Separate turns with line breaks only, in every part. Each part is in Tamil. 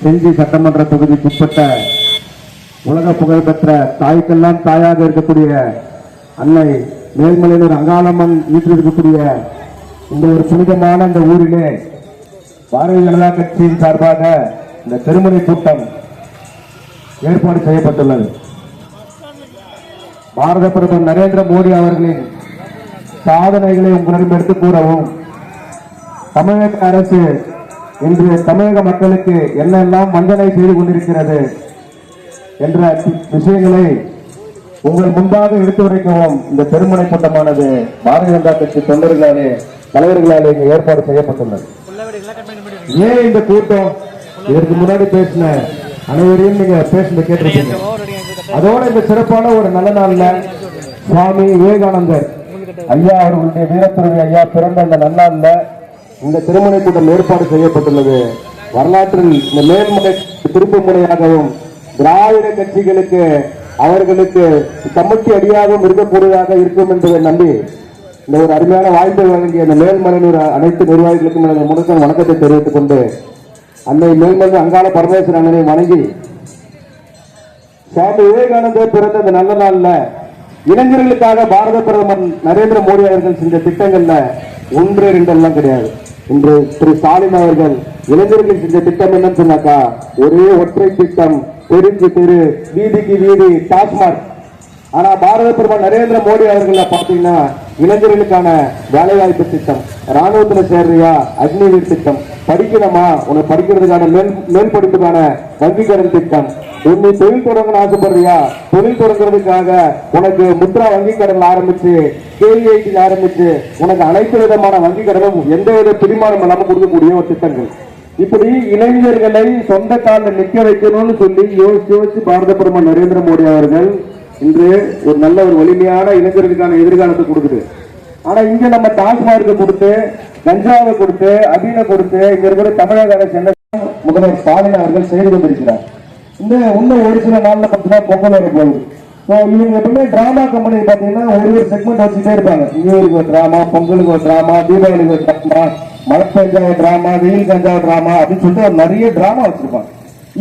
செஞ்சி சட்டமன்ற தொகுதிக்குட்பட்ட உலக புகழ்பெற்ற தாய்க்கெல்லாம் தாயாக இருக்கக்கூடிய அன்னை மேல்மலையூர் அங்காளம்மன் வீட்டில் இந்த ஒரு புனிதமான இந்த ஊரிலே பாரதிய ஜனதா கட்சியின் சார்பாக இந்த திருமணி கூட்டம் ஏற்பாடு செய்யப்பட்டுள்ளது. பாரத பிரதமர் நரேந்திர மோடி அவர்களின் சாதனைகளை உங்களிடம் எடுத்துக் கூறவும், தமிழக அரசு இன்று தமிழக மக்களுக்கு என்னெல்லாம் வஞ்சனை செய்து கொண்டிருக்கிறது என்ற விஷயங்களை உங்கள் முன்பாக எடுத்துரைக்கவும் இந்த திருமண கூட்டமானது பாரதிய ஜனதா கட்சி தொண்டர்களாலே தலைவர்களாலே இங்கு ஏற்பாடு செய்யப்பட்டுள்ளது. ஏன் இந்த கூட்டம்? இதற்கு முன்னாடி பேசின அனைவரையும் நீங்க பேசுனது கேட்டிருக்கீங்க. அதோட இந்த சிறப்பான ஒரு நல்ல நாள்ல சுவாமி விவேகானந்தர் ஐயா அவர்களுடைய வீரத்துறவி ஐயா பிறந்த அந்த நன்னாள்ல இந்த திருமண கூட்டம் ஏற்பாடு செய்யப்பட்டுள்ளது. வரலாற்றில் இந்த மேல்முறை திருப்பு முனையாகவும் திராவிட கட்சிகளுக்கு அவர்களுக்கு கமிட்டி அடியாகவும் இருக்கக்கூடியதாக இருக்கும் என்பதை நம்பி இந்த ஒரு அருமையான வாய்ப்பை வழங்கிய இந்த மேல்மலையூர் அனைத்து நிர்வாகிகளுக்கும் எனது முழுக்க வணக்கத்தை தெரிவித்துக் கொண்டு அன்னை மேல்மலை அங்காள பரமேஸ்வரர் அண்ணனை வணங்கி, சுவாமி விவேகானந்தர் பிறந்த இந்த நல்ல நாள்ல இளைஞர்களுக்காக பாரத பிரதமர் நரேந்திர மோடி அவர்கள் செஞ்ச திட்டங்கள்ல ஒன்று இரண்டெல்லாம் கிடையாது. இன்று திரு ஸ்டாலின் அவர்கள் இளைஞர்கள் செஞ்ச திட்டம் என்னன்னு சொன்னாக்கா, ஒரே ஒற்றை திட்டம், பெருஞ்சு தெரு, வீதிக்கு வீதி, டாஸ்மாக். ஆனா பாரத பிரதமர் நரேந்திர மோடி அவர்கள் பாத்தீங்கன்னா இளைஞர்களுக்கான வேலைவாய்ப்பு திட்டம், ராணுவத்துல சேர்றியா அக்னிவீர் திட்டம், படிக்கணுமா உனக்கு படிக்கிறதுக்கான மேல் படிப்புக்கான வங்கி கடன் திட்டம், நீ தொழில் தொடங்கணும் ஆசைப்படுறியா தொழில் தொடங்குறதுக்காக உனக்கு முத்ரா வங்கி கடன் ஆரம்பிச்சு கேவிஐடி ஆரம்பிச்சு உனக்கு அனைத்து விதமான வங்கி கடனும் எந்தவித பிடிமானம் இல்லாமல் கொடுக்கக்கூடிய ஒரு திட்டங்கள். இப்படி இளைஞர்களை சொந்த காலில் நிக்க வைக்கணும்னு சொல்லி யோசிச்சு பாரத பிரதமர் நரேந்திர மோடி அவர்கள் இன்று ஒரு நல்ல ஒரு வலிமையான இளைஞர்களுக்கான எதிர்காலத்தை கொடுக்குது. ஆனா இங்க நம்ம டாஸ்மார்க்கு கொடுத்து, கஞ்சாவை கொடுத்து, அபீனை கொடுத்து இங்க இருக்கிற தமிழக அரசு என்ன முதல்வர் ஸ்டாலின் அவர்கள் செய்து கொண்டிருக்கிறார். இந்த இன்னும் ஒரு சில நாள்ல பார்த்தீங்கன்னா பொங்கல் வர போகுது. இவங்க எப்பவுமே டிராமா கம்பெனி பாத்தீங்கன்னா ஒரு செக்மெண்ட் வச்சுட்டே இருப்பாங்க. நியூஇயருக்கு ஒரு டிராமா, பொங்கலுக்கு ஒரு டிராமா, தீபாவளிக்கு ஒரு டிராமா, மழை பெஞ்சா டிராமா, வெயில் கஞ்சா டிராமா அப்படின்னு சொல்லிட்டு நிறைய டிராமா வச்சிருப்பாங்க.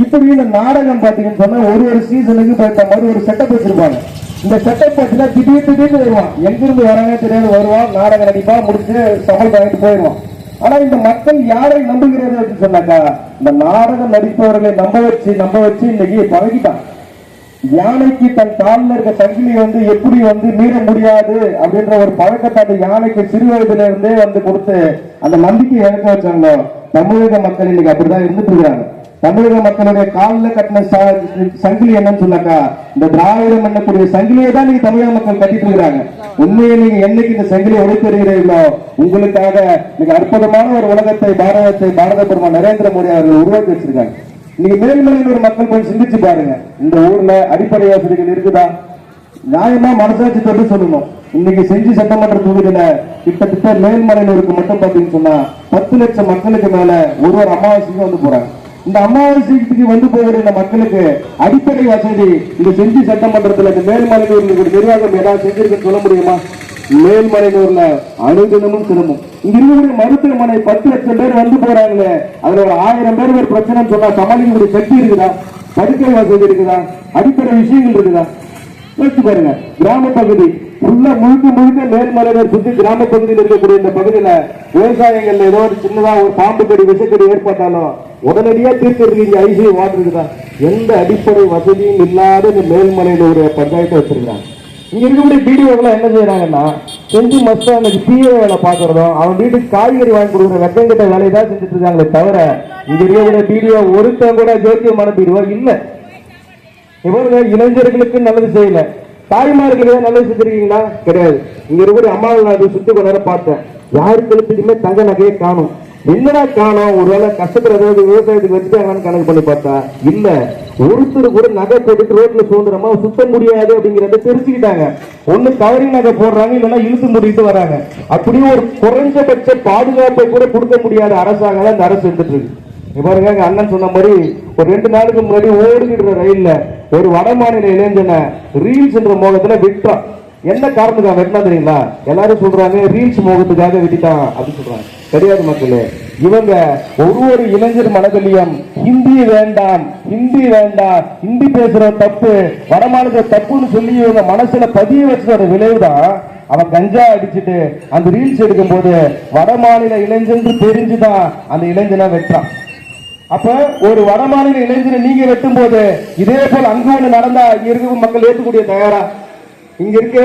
இப்படி இந்த நாடகம் பாத்தீங்கன்னு சொன்னா ஒரு சீசனுக்கு பார்த்த மாதிரி ஒரு செட்டப் வச்சிருப்பாங்க. இந்த செட்டப் பார்த்தீங்கன்னா திடீர்னு வருவான், எங்கிருந்து வராங்க தெரியாது வருவான், நாடகம் நடிப்பா, முடிச்சு சமையல் வாங்கிட்டு போயிடுவான். ஆனா இந்த மக்கள் யாரை நம்புகிறது சொன்னாக்கா, இந்த நாடகம் நடிப்பவர்களை நம்ப வச்சு இன்னைக்கு பழகிட்டான். யானைக்கு தன் காலில் இருக்க சங்கிலி எப்படி மீற முடியாது அப்படின்ற ஒரு பழக்கத்தை அந்த யானைக்கு சிறு வயதுல இருந்தே கொடுத்து அந்த நம்பிக்கை இழக்க வச்சாங்களோ, தமிழக மக்கள் இன்னைக்கு அப்படிதான் இருந்துட்டு இருக்காங்க. தமிழக மக்களுடைய காலில் கட்டின சங்கிலி என்னன்னு சொன்னாக்கா, இந்த திராவிடம் என்னக்கூடிய சங்கிலியை தான் நீங்க தமிழக மக்கள் கட்டிட்டு இருக்கிறாங்க. உண்மையை நீங்க என்னைக்கு இந்த சங்கிலியை உடைத்தருகிறீர்களோ உங்களுக்காக மிக அற்புதமான ஒரு உலகத்தை பாரத பிரதமர் நரேந்திர மோடி அவர்கள் உருவாக்கி வச்சிருக்காங்க. இன்னைக்கு மேல்மலையூர் மக்கள் கொஞ்சம் சிந்திச்சு பாருங்க, இந்த ஊர்ல அடிப்படை வசதிகள் இருக்குதா? நியாயமா மனசாட்சி தொட்டு சொல்லணும். இன்னைக்கு செஞ்சி சட்டமன்ற தொகுதியில கிட்டத்தட்ட மேல்மலையூருக்கு மட்டும் பாத்தீங்கன்னு சொன்னா 10 லட்சம் மக்களுக்கு மேல ஒரு அமாவாசைக்கு போறாங்க. இந்த அமாவாசைக்கு போகிற இந்த மக்களுக்கு அடிப்படை வசதி இந்த செஞ்சி சட்டமன்றத்தில் இந்த மேல்மலையூர் நிர்வாகம் ஏதாவது செஞ்சிருக்குன்னு சொல்ல முடியுமா? மேல்மலையூர்ல அனுதினமும் சிரமம். இங்க இருக்கக்கூடிய மருத்துவமனை 10 லட்சம் பேர் போறாங்களே, அதுல ஒரு 1000 பேர் ஒரு பிரச்சனை சொன்னா சமாளிக்கக்கூடிய சக்தி இருக்குதா? படுக்கை வசதி இருக்குதா? அடிப்படை விஷயங்கள் இருக்குதா? யோசிச்சு பாருங்க. கிராம பகுதி முழுக்க மேல்மலையூர் சுத்தி கிராம பகுதியில் இருக்கக்கூடிய இந்த பகுதியில விவசாயங்கள் ஏதோ ஒரு சின்னதா ஒரு பாம்பு கடி விஷக்கடி ஏற்பட்டாலும் உடனடியா தீர்க்கிறதுக்கு இங்க ஐசியூ வாட்டர் இருக்குதா? எந்த அடிப்படை வசதியும் இல்லாத இந்த மேல்மலையூர் பஞ்சாயத்தை வச்சிருக்காங்க. இங்க இருக்கக்கூடிய பிடிஓ என்ன செய்யறாங்கன்னா, செஞ்சு மஸ்ட் அன்னைக்கு பிஏ வேலை பாக்குறதும் அவன் வீட்டுக்கு காய்கறி வாங்கி கொடுக்குற வெக்கங்கிட்ட வேலையை தான் செஞ்சுட்டு இருக்காங்களே தவிர இங்க இருக்கக்கூடிய பிடிஓ ஒருத்தன் கூட ஜோக்கியமான பிடிஓ இல்ல. இவங்க இளைஞர்களுக்கு நல்லது செய்யல, தாய்மார்களுக்கு நல்லது செஞ்சிருக்கீங்களா? கிடையாது. இங்க இருக்கக்கூடிய அம்மாவை சுத்தி கொஞ்ச நேரம் பார்த்தேன், யாருக்குமே தங்க நகையை காணும். என்னடா காணும்? ஒருவேளை கஷ்டத்துல ஏதாவது விவசாயத்துக்கு வச்சுட்டாங்கன்னு கணக்கு பண்ணி பார்த்தா இல்ல, ஒருத்தர் கூட நகை போட்டுட்டு ரோட்ல சுதந்திரமா சுத்த முடியாது அப்படிங்கறத தெரிஞ்சுக்கிட்டாங்க. ஒண்ணு கவரிங் நகை போடுறாங்க, இல்லைன்னா இழுத்து மூடிட்டு வராங்க. அப்படியே ஒரு குறைஞ்சபட்ச பாதுகாப்பை கூட கொடுக்க முடியாத அரசாங்கம் இந்த அரசு இருந்துட்டு இருக்கு. பாருங்க, அண்ணன் சொன்ன மாதிரி ஒரு 2 நாளுக்கு முன்னாடி ஓடுகிற ரயில்ல ஒரு வட மாநில இளைஞனை ரீல்ஸ் என்ற மோகத்துல விட்டான். என்ன காரணத்துக்காக வெட்டினா தெரியுங்களா? எல்லாரும் சொல்றாங்க ரீல்ஸ் மோகத்துக்காக வெட்டிட்டான் அப்படின்னு சொல்றாங்க. கிடையாது மக்களே, இவங்க ஒவ்வொரு இளைஞர் மனதிலையும் ஹிந்தி வேண்டாம், ஹிந்தி வேண்டாம், ஹிந்தி பேசுற தப்பு, வடமாநில தப்புன்னு சொல்லி இவங்க மனசுல பதிய வச்சதோட விளைவுதான் அவன் கஞ்சா அடிச்சுட்டு அந்த ரீல்ஸ் எடுக்கும் போது வடமாநில இளைஞன் தெரிஞ்சுதான் அந்த இளைஞனை வெட்டான். அப்ப ஒரு வடமாநில இளைஞரை நீங்க வெட்டும் போது இதே போல் அங்கு ஒண்ணு நடந்தா இங்க இருக்க மக்கள் ஏற்றுக்கூடிய தயாரா? இங்க இருக்க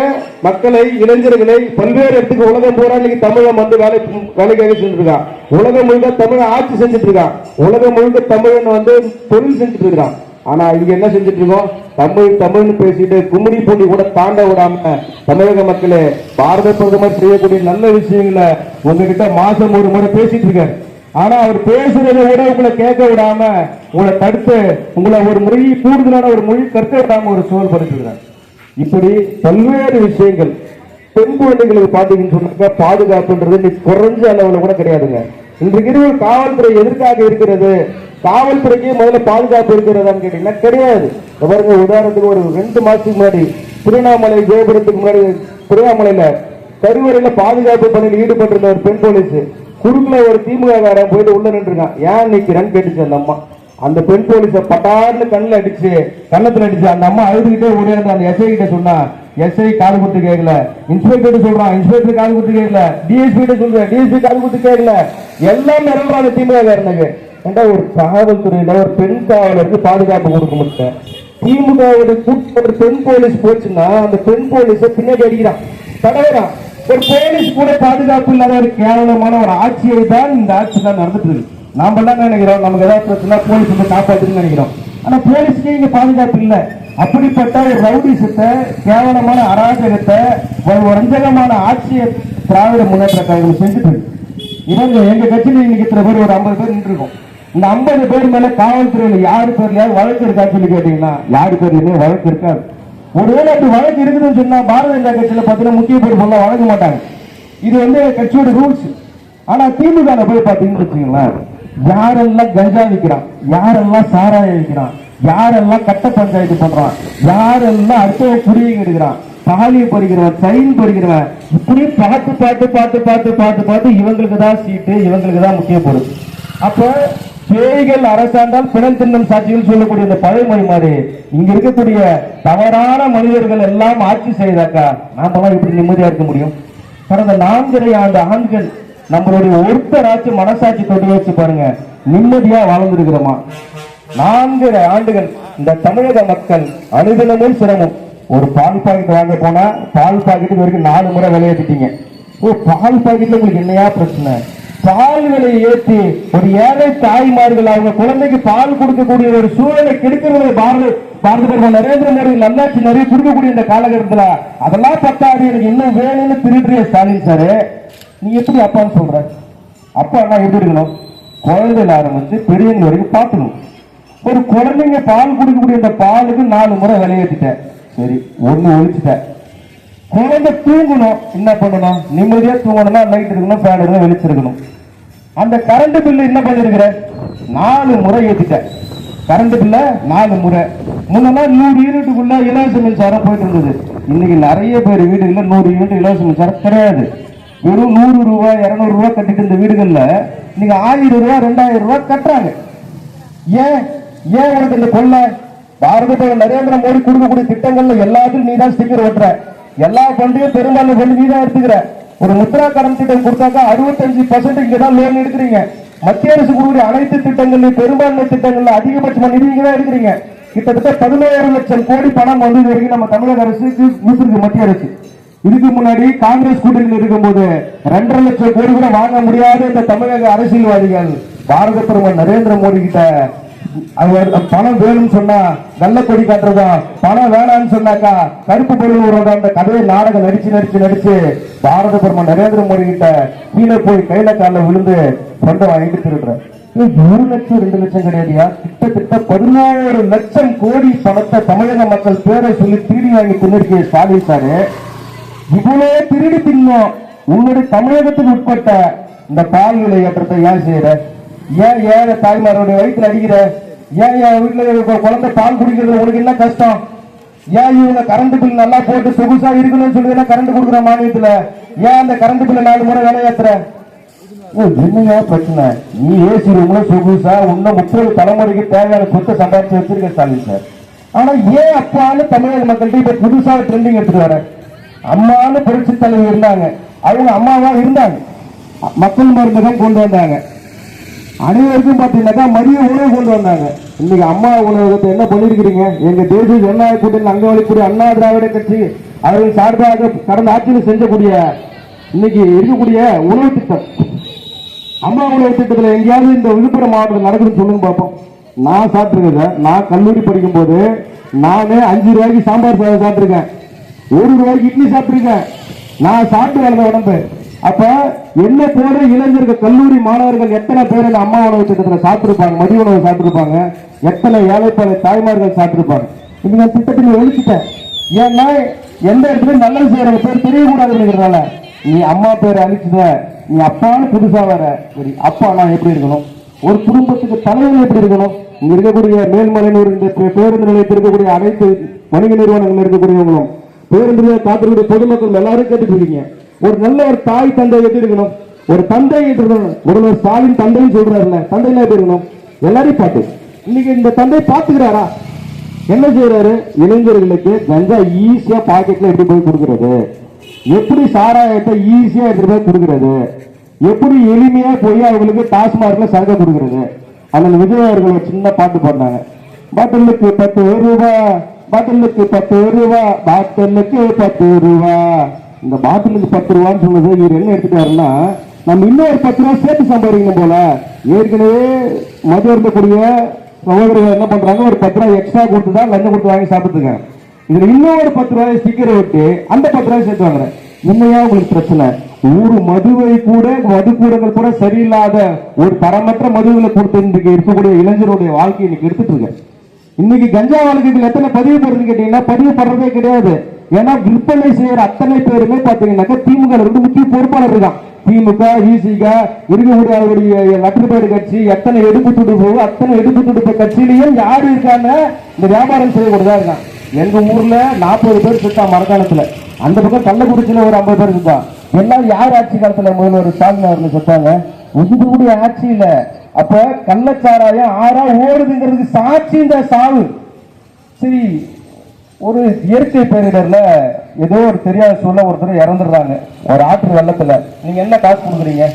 மக்களை, இளைஞர்களை பல்வேறு இடத்துக்கு உலகம் பூரா இன்னைக்கு தமிழன் வந்து வேலைக்காக செஞ்சுட்டு இருக்கான். உலகம் முழுக்க தமிழன் ஆட்சி செஞ்சுட்டு இருக்கான். உலகம் முழுக்க தமிழன் வந்து தொழில் செஞ்சுட்டு இருக்கான். ஆனா இங்க என்ன செஞ்சுட்டு இருக்கோம்? தமிழ் தமிழ்னு பேசிட்டு கும்மிடி பூண்டி கூட தாண்ட விடாம தமிழக மக்களே பாரத பிரதமர் செய்யக்கூடிய நல்ல விஷயங்களை உங்ககிட்ட மாசம் ஒரு முறை பேசிட்டு இருக்காரு. ஆனா அவர் பேசுறதை விட உங்களை கேட்க விடாம, உங்களை தடுத்து, உங்களை ஒரு மொழி கூடுதலான ஒரு மொழி கற்க விடாம ஒரு சூழல் படுத்துகிறார். இப்படி பல்வேறு விஷயங்கள். பெண் குழந்தைகளுக்கு பாத்தீங்கன்னு சொன்னாக்க பாதுகாப்புன்றது இன்னைக்கு குறைஞ்ச அளவுல கூட கிடையாதுங்க. இன்றைக்கு ஒரு காவல்துறை எதற்காக இருக்கிறது? காவல்துறைக்கு முதல்ல பாதுகாப்பு இருக்கிறதான்னு கேட்டீங்கன்னா கிடையாது. பாருங்க, உதாரணத்துக்கு ஒரு 2 மாசத்துக்கு முன்னாடி திருவண்ணாமலை கோபுரத்துக்கு முன்னாடி திருவண்ணாமலையில கருவறையில பாதுகாப்பு பணியில் ஈடுபட்டிருந்த ஒரு பெண் போலீஸ் குறுக்குல ஒரு திமுக போயிட்டு உள்ள நின்றுருக்கான். ஏன் நிக்கிறேன்னு கேட்டுச்சு அந்த அம்மா. அந்த பெண் போலீஸ பட்டார்னு கண்ணில் அடிச்சு, கன்னத்துல அடிச்சு அந்த அம்மா அழுதுகிட்டே ஓடியாந்து அந்த எஸ்ஐ கிட்ட சொன்னா, எஸ்ஐ காது கொடுத்து கேட்கல. இன்ஸ்பெக்டர் சொல்றான், இன்ஸ்பெக்டர் காது கொடுத்து கேட்கல. டிஎஸ்பி கிட்ட சொல்றேன், டிஎஸ்பி காது கொடுத்து கேட்கல. எல்லாம் நிரம்புறாங்க திமுக காரனுக்கு. ஏண்டா ஒரு காவல்துறையில ஒரு பெண் காவலருக்கு பாதுகாப்பு கொடுக்க முடியல. திமுகவுடைய ஒரு பெண் போலீஸ் போச்சுன்னா அந்த பெண் போலீஸ பின்னாடி அடிக்கிறான், தடவைறான். ஒரு போலீஸ் கூட பாதுகாப்பு இல்லாத ஒரு கேவலமான ஒரு ஆட்சியை தான் இந்த ஆட்சி தான் நடந்துட்டு இருக்கு. நாம எல்லாம் நினைக்கிறோம் நமக்கு ஏதாவது பிரச்சனை போலீஸ் வந்து காப்பாற்றுன்னு நினைக்கிறோம். ஆனா போலீஸ்க்கு இங்க பாதுகாப்பு இல்லை. அப்படிப்பட்ட ஒரு ரவுடிசத்தை, கேவலமான அராஜகத்தை, ஒரு வஞ்சகமான ஆட்சியை திராவிட முன்னேற்ற கழகம் செஞ்சுட்டு இவங்க எங்க கட்சியில இன்னைக்கு இத்தனை பேர் ஒரு 50 பேர் நின்று இருக்கோம். இந்த 50 பேர் மேல காவல்துறையில யாரு பேர்லயாவது வழக்கு இருக்கா சொல்லி கேட்டீங்கன்னா யாரு பேர்லயுமே வழக்கு இருக்காது. ஒருவேளை அப்படி வழக்கு இருக்குதுன்னு சொன்னா பாரதிய ஜனதா கட்சியில பாத்தீங்கன்னா முக்கிய பேர் சொல்ல வழங்க மாட்டாங்க. இது வந்து கட்சியோட ரூல்ஸ். ஆனா திமுக போய் பாத்தீங்கன்னு வச்சுங்களேன், யாரெல்லாம் கஞ்சா விற்கிறான், யாரெல்லாம் சாராயம் விற்கிறான், யாரெல்லாம் கட்ட பஞ்சாயத்து பண்றான், யாரெல்லாம் அடுத்த குடியை எடுக்கிறான், தாலியை பறிக்கிறவன், செயின் பறிக்கிறவன், இப்படி பார்த்து பார்த்து பார்த்து பார்த்து பார்த்து பார்த்து இவங்களுக்கு தான் சீட்டு, இவங்களுக்கு தான் முக்கிய பொருள். அப்ப பேய்கள் அரசாண்டால் பிணல் தின்னும் சாட்சிகள் சொல்லக்கூடிய இந்த பழைமொழி மாதிரி இங்க இருக்கக்கூடிய தவறான மனிதர்கள் எல்லாம் ஆட்சி செய்தாக்கா நாமெல்லாம் எப்படி நிம்மதியா இருக்க முடியும்? கடந்த 4.5 ஆண்டு ஆண்கள் நம்மளுடைய ஒருத்தராச்சும் மனசாட்சி தொட்டு வச்சு பாருங்க, நிம்மதியா வாழ்ந்திருக்கிறோமா? 4.5 ஆண்டுகள் இந்த தமிழக மக்கள் அனுதினமும் சிரமம். ஒரு பால் பாக்கெட் வாங்க போனா பால் பாக்கெட்டுக்கு வரைக்கும் 4 முறை விலையேற்றிட்டீங்க. பால் பாக்கெட்ல உங்களுக்கு என்னையா பிரச்சனை? பால் விலையை ஏற்றி ஒரு ஏழை தாய்மார்கள் அவங்க குழந்தைக்கு பால் கொடுக்கக்கூடிய ஒரு சூழலை கெடுக்கிறது பாரத பிரதமர் நரேந்திர மோடி நல்லாட்சி நிறைய கொடுக்கக்கூடிய இந்த காலகட்டத்தில் அதெல்லாம் பத்தாது, எனக்கு இன்னும் வேணும்னு திருடுறிய ஸ்டாலின் சாரு, நீ எப்படி அப்பான்னு சொல்ற? அப்பா எல்லாம் எப்படி இருக்கணும்? குழந்தைல ஆரம்பிச்சு பெரியவங்க வரைக்கும் பார்க்கணும். ஒரு குழந்தைங்க பால் கொடுக்கக்கூடிய இந்த பாலுக்கு 4 முறை விலையேற்றிட்டேன். சரி, 1 ஒழிச்சுட்டேன். குழந்தை தூங்கணும், என்ன பண்ணணும்? நிம்மதியா தூங்கணும்னா லைட் இருக்கணும், ஃபேன் இருக்கணும், வெளிச்சிருக்கணும். அந்த கரண்ட் பில்லு என்ன பண்ணிருக்கிற? 4 முறை ஏத்திட்டேன். கரண்ட் பில்ல 4 முறை. முன்னெல்லாம் 100 யூனிட்டுக்குள்ள இலவச மின்சாரம் போயிட்டு இருந்தது. இன்னைக்கு நிறைய பேர் வீடுகள்ல 100 யூனிட் இலவச மின்சாரம் கிடையாது. வெறும் 100 ரூபாய் 200 ரூபாய் கட்டிட்டு இந்த வீடுகள்ல நீங்க 1000 ரூபாய் 2000 ரூபாய் கட்டுறாங்க. ஏன் ஏன் உனக்கு இந்த கொள்ள? பாரத பிரதமர் நரேந்திர மோடி கொடுக்கக்கூடிய திட்டங்கள்ல எல்லாத்துக்கும் நீ தான் ஸ்டிக்கர் ஓட்டுற. எல்லா ஃபண்டையும் பெரும்பாலும் ஃபண்ட் நீ தான் எடுத்துக்கிற. ஒரு முத்ரா கடன் திட்டம் கொடுத்தாக்கா 65% இங்க தான் லோன் எடுக்கிறீங்க. மத்திய அரசு கொடுக்கக்கூடிய அனைத்து திட்டங்கள்லையும் பெரும்பான்மை திட்டங்கள்ல அதிகபட்சமா நிதி இங்க தான் எடுக்கிறீங்க. கிட்டத்தட்ட 17 லட்சம் கோடி பணம் வந்து வரைக்கும் நம்ம தமிழக அரசுக்கு கொடுத்துருக்கு மத்திய அரசு. இதுக்கு முன்னாடி காங்கிரஸ் கூட்டணியில் இருக்கும்போது 2.5 லட்சம் கோடி கூட வாங்க முடியாத இந்த தமிழக அரசியல்வாதிகள் பாரத பிரதமர் நரேந்திர மோடி கிட்ட பணம் வேணும்னு சொன்னா நல்ல கொடி காட்டுறதா, பணம் வேணாம்னு சொன்னாக்கா கருப்பு பொருள் விடுறதா, அந்த கதையை நாடகம் நடிச்சு பாரத பிரதமர் நரேந்திர மோடி கிட்ட கீழே போய் கையில கால விழுந்து சொந்த வாங்கிட்டு திருடுற. 1 லட்சம் 2 லட்சம் கிடையாதுயா, கிட்டத்தட்ட 11 லட்சம் கோடி பணத்தை தமிழக மக்கள் பேரை சொல்லி திருடி வாங்கி தின்னிருக்கிய ஸ்டாலின் சாரு. இவ்வளவு திருடி தின்னும் உங்களுடைய தமிழகத்துக்கு உட்பட்ட இந்த பால் விலை ஏற்றத்தை ஏன் செய்யற? ஏன் ஏழை தாய்மாரோட வயிற்றுல அடிக்கிற? ஏன் என் வீட்டுல குழந்தை பால் குடிக்கிறது உனக்கு என்ன கஷ்டம்? ஏன் இவங்க கரண்ட் பில் நல்லா போட்டு சொகுசா இருக்கணும்னு சொல்லி கரண்ட் கொடுக்குற மானியத்துல ஏன் அந்த கரண்ட் பில்ல 4 முறை வேலை ஏத்துற? என்னங்க பிரச்சனை? நீ ஏசி ரூம்ல சொகுசா இன்னும் 30 தலைமுறைக்கு தேவையான சொத்தை சம்பாதிச்சு வச்சிருக்க ஸ்டாலின் சார். ஆனா ஏன் அப்பான்னு தமிழக மக்கள்கிட்ட இப்ப புதுசா ட்ரெண்டிங் எடுத்துட்டு வர? அம்மான்னு புரட்சி தலைவர் இருந்தாங்க, அவங்க அம்மாவா இருந்தாங்க, மக்கள் மருந்தகம் கொண்டு வந்தாங்க, அனைவருக்கும் பாத்தீங்கன்னாக்கா மதிய உணவு கொண்டு வந்தாங்க. இன்னைக்கு அம்மா உணவகத்தை என்ன பண்ணிருக்கிறீங்க? எங்க தேசிய ஜனநாயக கூட்டத்தில் அங்க வழிக்கூடிய அண்ணா திராவிட கட்சி அவர்கள் சார்பாக கடந்த ஆட்சியில் செஞ்சக்கூடிய இன்னைக்கு இருக்கக்கூடிய உணவு திட்டம், அம்மா உணவு திட்டத்தில் எங்கேயாவது இந்த விழுப்புரம் மாவட்டத்தில் நடக்குதுன்னு சொல்லுங்க பார்ப்போம். நான் சாப்பிட்டுருக்கேன். நான் கல்லூரி படிக்கும் போது நானே 5 ரூபாய்க்கு சாம்பார் சாதம் சாப்பிட்டுருக்கேன், 1 ரூபாய்க்கு இட்லி சாப்பிட்டுருக்கேன். நான் சாப்பிட்டு வளர்ந்த உடம்பு. அப்ப என்ன போல இளைஞர்கள் கல்லூரி மாணவர்கள் எத்தனை பேர் இந்த அம்மா உணவு திட்டத்தில் சாப்பிட்டுருப்பாங்க, மதிய உணவு சாப்பிட்டுருப்பாங்க, எத்தனை ஏழைப்பாளை தாய்மார்கள் சாப்பிட்டுருப்பாங்க. இந்த திட்டத்தில் ஒழிச்சிட்டேன். ஏன்னா எந்த இடத்துலயும் நல்லது செய்யற பேர் தெரியக்கூடாதுங்கிறதுனால நீ அம்மா பேரை அழிச்சுத, நீ அப்பான்னு புதுசா வர. சரி, அப்பா நான் எப்படி இருக்கணும்? ஒரு குடும்பத்துக்கு தலைவர் எப்படி இருக்கணும்? இங்க இருக்கக்கூடிய மேல்மலையூர் இந்த பேருந்து நிலையத்தில் இருக்கக்கூடிய அனைத்து வணிக நிறுவனங்கள் இருக்கக்கூடியவங்களும் பேருந்து காத்திருக்கிற பொதுமக்கள் எல்லாரும் கேட்டுட்டு இருக்கீங்க. ஒரு நல்ல ஒரு தாய் தந்தை எப்படி இருக்கணும்? ஒரு தந்தை முதல்வர் ஸ்டாலின் தந்தைன்னு சொல்றாருல்ல, தந்தையில எப்படி இருக்கணும்? எல்லாரையும் பார்த்து இன்னைக்கு இந்த தந்தை பார்த்துக்கிறாரா? என்ன செய்யறாரு? இளைஞர்களுக்கு கஞ்சா ஈஸியா பாக்கெட்ல எப்படி போய் கொடுக்கிறது, எப்படி சாராயத்தை ஈஸியா எடுத்து போய் கொடுக்கிறது, எப்படி எளிமையா போய் அவங்களுக்கு டாஸ்மார்க்ல சரக்கு கொடுக்கிறது. அதில் விஜய் அவர்கள் ஒரு சின்ன பாட்டு பாடினாங்க. பாட்டிலுக்கு 10 ரூபா, பாட்டிலுக்கு 10 ரூபா, பாட்டிலுக்கு 10 ரூபா. இந்த பாட்டிலுக்கு 10 ரூபான்னு சொன்னது இவர் என்ன எடுத்துட்டாருன்னா, நம்ம இன்னொரு 10 ரூபா சேர்த்து சம்பாதிக்கணும் போல. ஏற்கனவே மது இருக்கக்கூடிய சகோதரர்கள் என்ன பண்றாங்க, ஒரு 10 ரூபாய் எக்ஸ்ட்ரா கொடுத்து தான் லஞ்சம் கொடுத்து வாங்கி சாப்பிட்டுருக்காங்க. இதுல இன்னொரு 10 ரூபாய் ஸ்டிக்கரை விட்டு அந்த 10 ரூபாய் சேர்த்து வாங்குறேன். உண்மையா உங்களுக்கு பிரச்சனை? ஒரு மதுவை கூட, மதுக்கூடங்கள் கூட சரியில்லாத ஒரு தரமற்ற மதுகளை கொடுத்து இருக்கக்கூடிய இளைஞருடைய வாழ்க்கையை இன்னைக்கு எடுத்துட்டு இருக்க. இன்னைக்கு கஞ்சா வாழ்க்கைகள் எத்தனை பதிவு பண்றது கேட்டீங்கன்னா பதிவு பண்றதே கிடையாது. ஏன்னா விற்பனை செய்யற அத்தனை பேருமே பாத்தீங்கன்னாக்கா திமுக இருந்து முக்கிய பொறுப்பாளர் இருக்கான். திமுக, விசிக இருக்கக்கூடிய அவருடைய லட்சப்பேடு கட்சி எத்தனை எடுப்பு துடுப்பு, அத்தனை எடுப்பு துடுப்பு கட்சியிலையும் யாரு இருக்காங்க? இந்த வியாபாரம் செய்யக்கூடியதா இருக்கான். எங்க ஊர்ல 40 பேர் செத்தா மரக்காணத்துல, அந்த பக்கம் கள்ளக்குறிச்சியில ஒரு 50 பேர் செத்தான். எல்லாம் யார் ஆட்சி காலத்துல முதல்வர் ஸ்டாலின் அவர்கள் செத்தாங்க? உங்களுடைய ஆட்சியில. அப்ப கள்ளச்சாராயம் ஆறா ஓடுதுங்கிறதுக்கு சாட்சி இந்த சாவு. சரி, ஒரு இயற்கை பேரிடர்ல ஏதோ ஒரு தெரியாத சொல்ல ஒருத்தர் இறந்துடுறாங்க ஒரு ஆற்று வெள்ளத்துல. நீங்க என்ன காசு கொடுக்குறீங்க?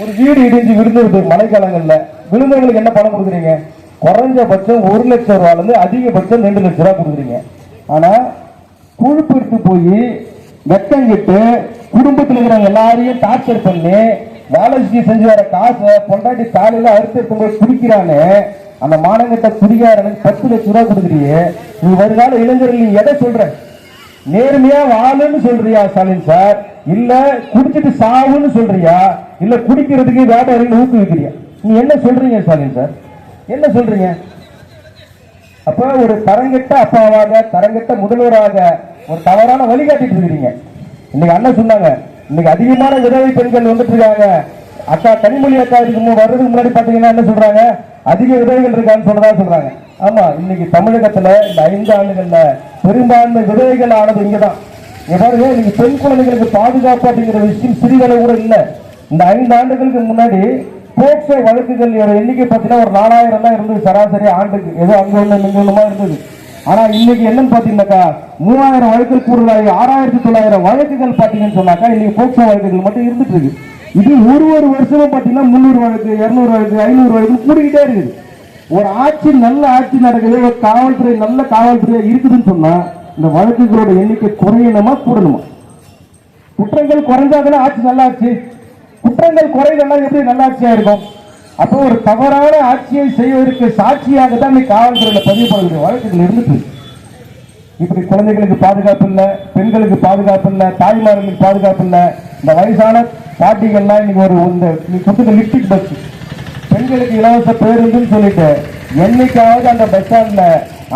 ஒரு வீடு இடிஞ்சு விழுந்துருது மழைக்காலங்கள்ல, விழுந்தவங்களுக்கு என்ன பணம் கொடுக்குறீங்க? குறைஞ்சபட்சம் 1 லட்சம் ரூபாயில இருந்து அதிகபட்சம் 2 லட்சம் ரூபாய் கொடுக்குறீங்க. ஆனா கொழுப்பு எடுத்து போய் வெட்டங்கிட்டு குடும்பத்தில் இருக்கிறவங்க எல்லாரையும் டார்ச்சர் பண்ணி வேலைக்கு செஞ்சு வர காசை பொண்டாட்டி காலையில அறுத்து எடுத்து போய் குடிக்கிறான்னு அந்த மானங்கிட்ட குடிக்காரனுக்கு 10 லட்சம் ரூபாய் கொடுக்குறியே. நீ வருகால இளைஞர்கள் நீ எதை சொல்ற? நேர்மையா வாழுன்னு சொல்றியா ஸ்டாலின் சார்? இல்ல குடிச்சிட்டு சாவுன்னு சொல்றியா? இல்ல குடிக்கிறதுக்கு வியாபாரிகள் ஊக்குவிக்கிறியா? நீ என்ன சொல்றீங்க ஸ்டாலின் சார்? என்ன சொல்றீங்க? அப்ப ஒரு தரங்கெட்ட அப்பாவாக, தரங்கெட்ட முதல்வராக ஒரு தவறான வழிகாட்டிட்டு இருக்கிறீங்க. இன்னைக்கு அண்ணன் சொன்னாங்க, இன்னைக்கு அதிகமான விதவை பெண்கள் வந்துட்டு இருக்காங்க. அக்கா கனிமொழி அக்கா வர்றதுக்கு முன்னாடி பாத்தீங்கன்னா என்ன சொல்றாங்க? அதிக விதவைகள் இருக்கான்னு சொல்லதா சொல்றாங்க. ஆமா, இன்னைக்கு தமிழகத்துல இந்த 5 ஆண்டுகள்ல பெரும்பான்மை விதவைகள் ஆனது இங்கதான். பாருங்க, இன்னைக்கு பெண் குழந்தைகளுக்கு பாதுகாப்பு அப்படிங்கிற விஷயம் சிறிதளவு கூட இல்லை. இந்த 5 ஆண்டுகளுக்கு முன்னாடி போக்சோ வழக்குகள் எண்ணிக்கை பார்த்தீங்கன்னா ஒரு 4000 தான் இருந்தது சராசரி ஆண்டுக்கு. ஏதோ அங்க ஒண்ணு இங்க ஒண்ணுமா இருந்தது. ஆனா இன்னைக்கு என்னன்னு பாத்தீங்கன்னாக்கா 3000 வழக்குகள் கூடுதலாகி 6900 வழக்குகள் பாத்தீங்கன்னு சொன்னாக்கா இன்னைக்கு போக்சோ வழக்குகள் மட்டும் இருந்துட்டு இருக்கு. இது ஒரு வருஷமும் பாத்தீங்கன்னா 300 வழக்கு, 200 வழக்கு, 500 வழக்கு கூடிக்கிட்டே இருக்குது. ஒரு ஆட்சி நல்ல ஆட்சி நடக்குது, ஒரு காவல்துறை நல்ல காவல்துறையா இருக்குதுன்னு சொன்னா இந்த வழக்குகளோட எண்ணிக்கை குறையணுமா கூடணுமா? குற்றங்கள் குறைஞ்சாதானே ஆட்சி நல்லா ஆச்சு. குற்றங்கள் குறையிலன்னா எப்படி நல்லாட்சியா இருக்கும்? அப்போ ஒரு தவறான ஆட்சியை செய்வதற்கு சாட்சியாக தான் காவல்துறையில பதிவு பண்ணக்கூடிய வழக்குகள் இருந்துட்டு. இப்படி குழந்தைகளுக்கு பாதுகாப்பு இல்லை, பெண்களுக்கு பாதுகாப்பு இல்லை, தாய்மார்களுக்கு பாதுகாப்பு இல்லை. இந்த வயசான பாட்டிகள்லாம் இன்னைக்கு ஒரு இந்த லிப்டிக் பஸ், பெண்களுக்கு இலவச பேருந்துன்னு சொல்லிட்டு என்னைக்காவது அந்த பஸ் ஸ்டாண்ட்ல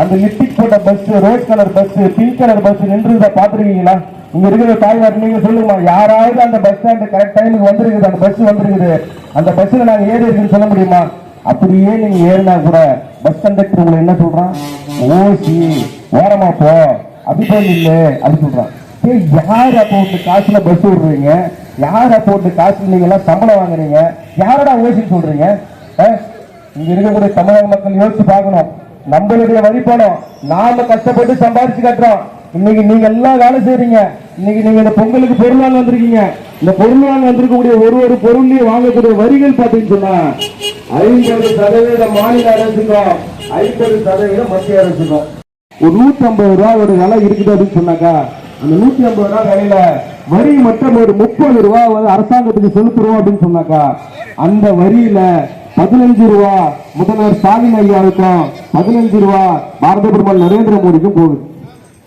அந்த லிப்டிக் போட்ட bus, rose colour bus, pink colour bus நின்று பாத்துருக்கீங்களா? இங்க இருக்கிற தாய்மார் நீங்க சொல்லுமா, யாராவது அந்த பஸ் ஸ்டாண்ட் கரெக்ட் டைமுக்கு வந்துருக்குது, அந்த பஸ் வந்துருக்குது, அந்த பஸ்ல நாங்க ஏறி இருக்குன்னு சொல்ல முடியுமா? அப்படியே நீங்க ஏறினா கூட பஸ் கண்டக்டர் உங்களை என்ன சொல்றான்? ஓசி ஓரமா போ, அப்படி போய் இல்லை அப்படி சொல்றான். யாரு அப்போ காசுல பஸ் விடுறீங்க? யாரை போட்டு காசு நீங்க எல்லாம் சம்பளம் வாங்குறீங்க? யாரடா ஓசின்னு சொல்றீங்க? இங்க இருக்கக்கூடிய தமிழக மக்கள் யோசிச்சு பார்க்கணும். நம்மளுடைய வரி பணம் நாம கஷ்டப்பட்டு சம்பாதிச்சு கட்டுறோம். இன்னைக்கு நீங்க எல்லாம் வேலை செய்றீங்க. இன்னைக்கு நீங்க இந்த பொங்கலுக்கு பொருள் வாங்க வந்திருக்கீங்க. இந்த பொருள் வாங்க வந்திருக்கக்கூடிய ஒரு பொருளையும் வாங்கக்கூடிய வரிகள் பார்த்தீங்கன்னு சொன்னா 50% மாநில அரசுக்கும் 50% மத்திய அரசுக்கும். ஒரு 150 ரூபா ஒரு விலை இருக்குது அப்படின்னு சொன்னாக்கா அந்த 150 ரூபா விலையில வரி மட்டும் ஒரு 30 ரூபா அரசாங்கத்துக்கு செலுத்துறோம் அப்படின்னு சொன்னாக்கா அந்த வரியில 15 ரூபா முதல்வர் ஸ்டாலின் ஐயாவுக்கும் 15 ரூபா பாரத பிரதமர் நரேந்திர மோடிக்கும் போகுது.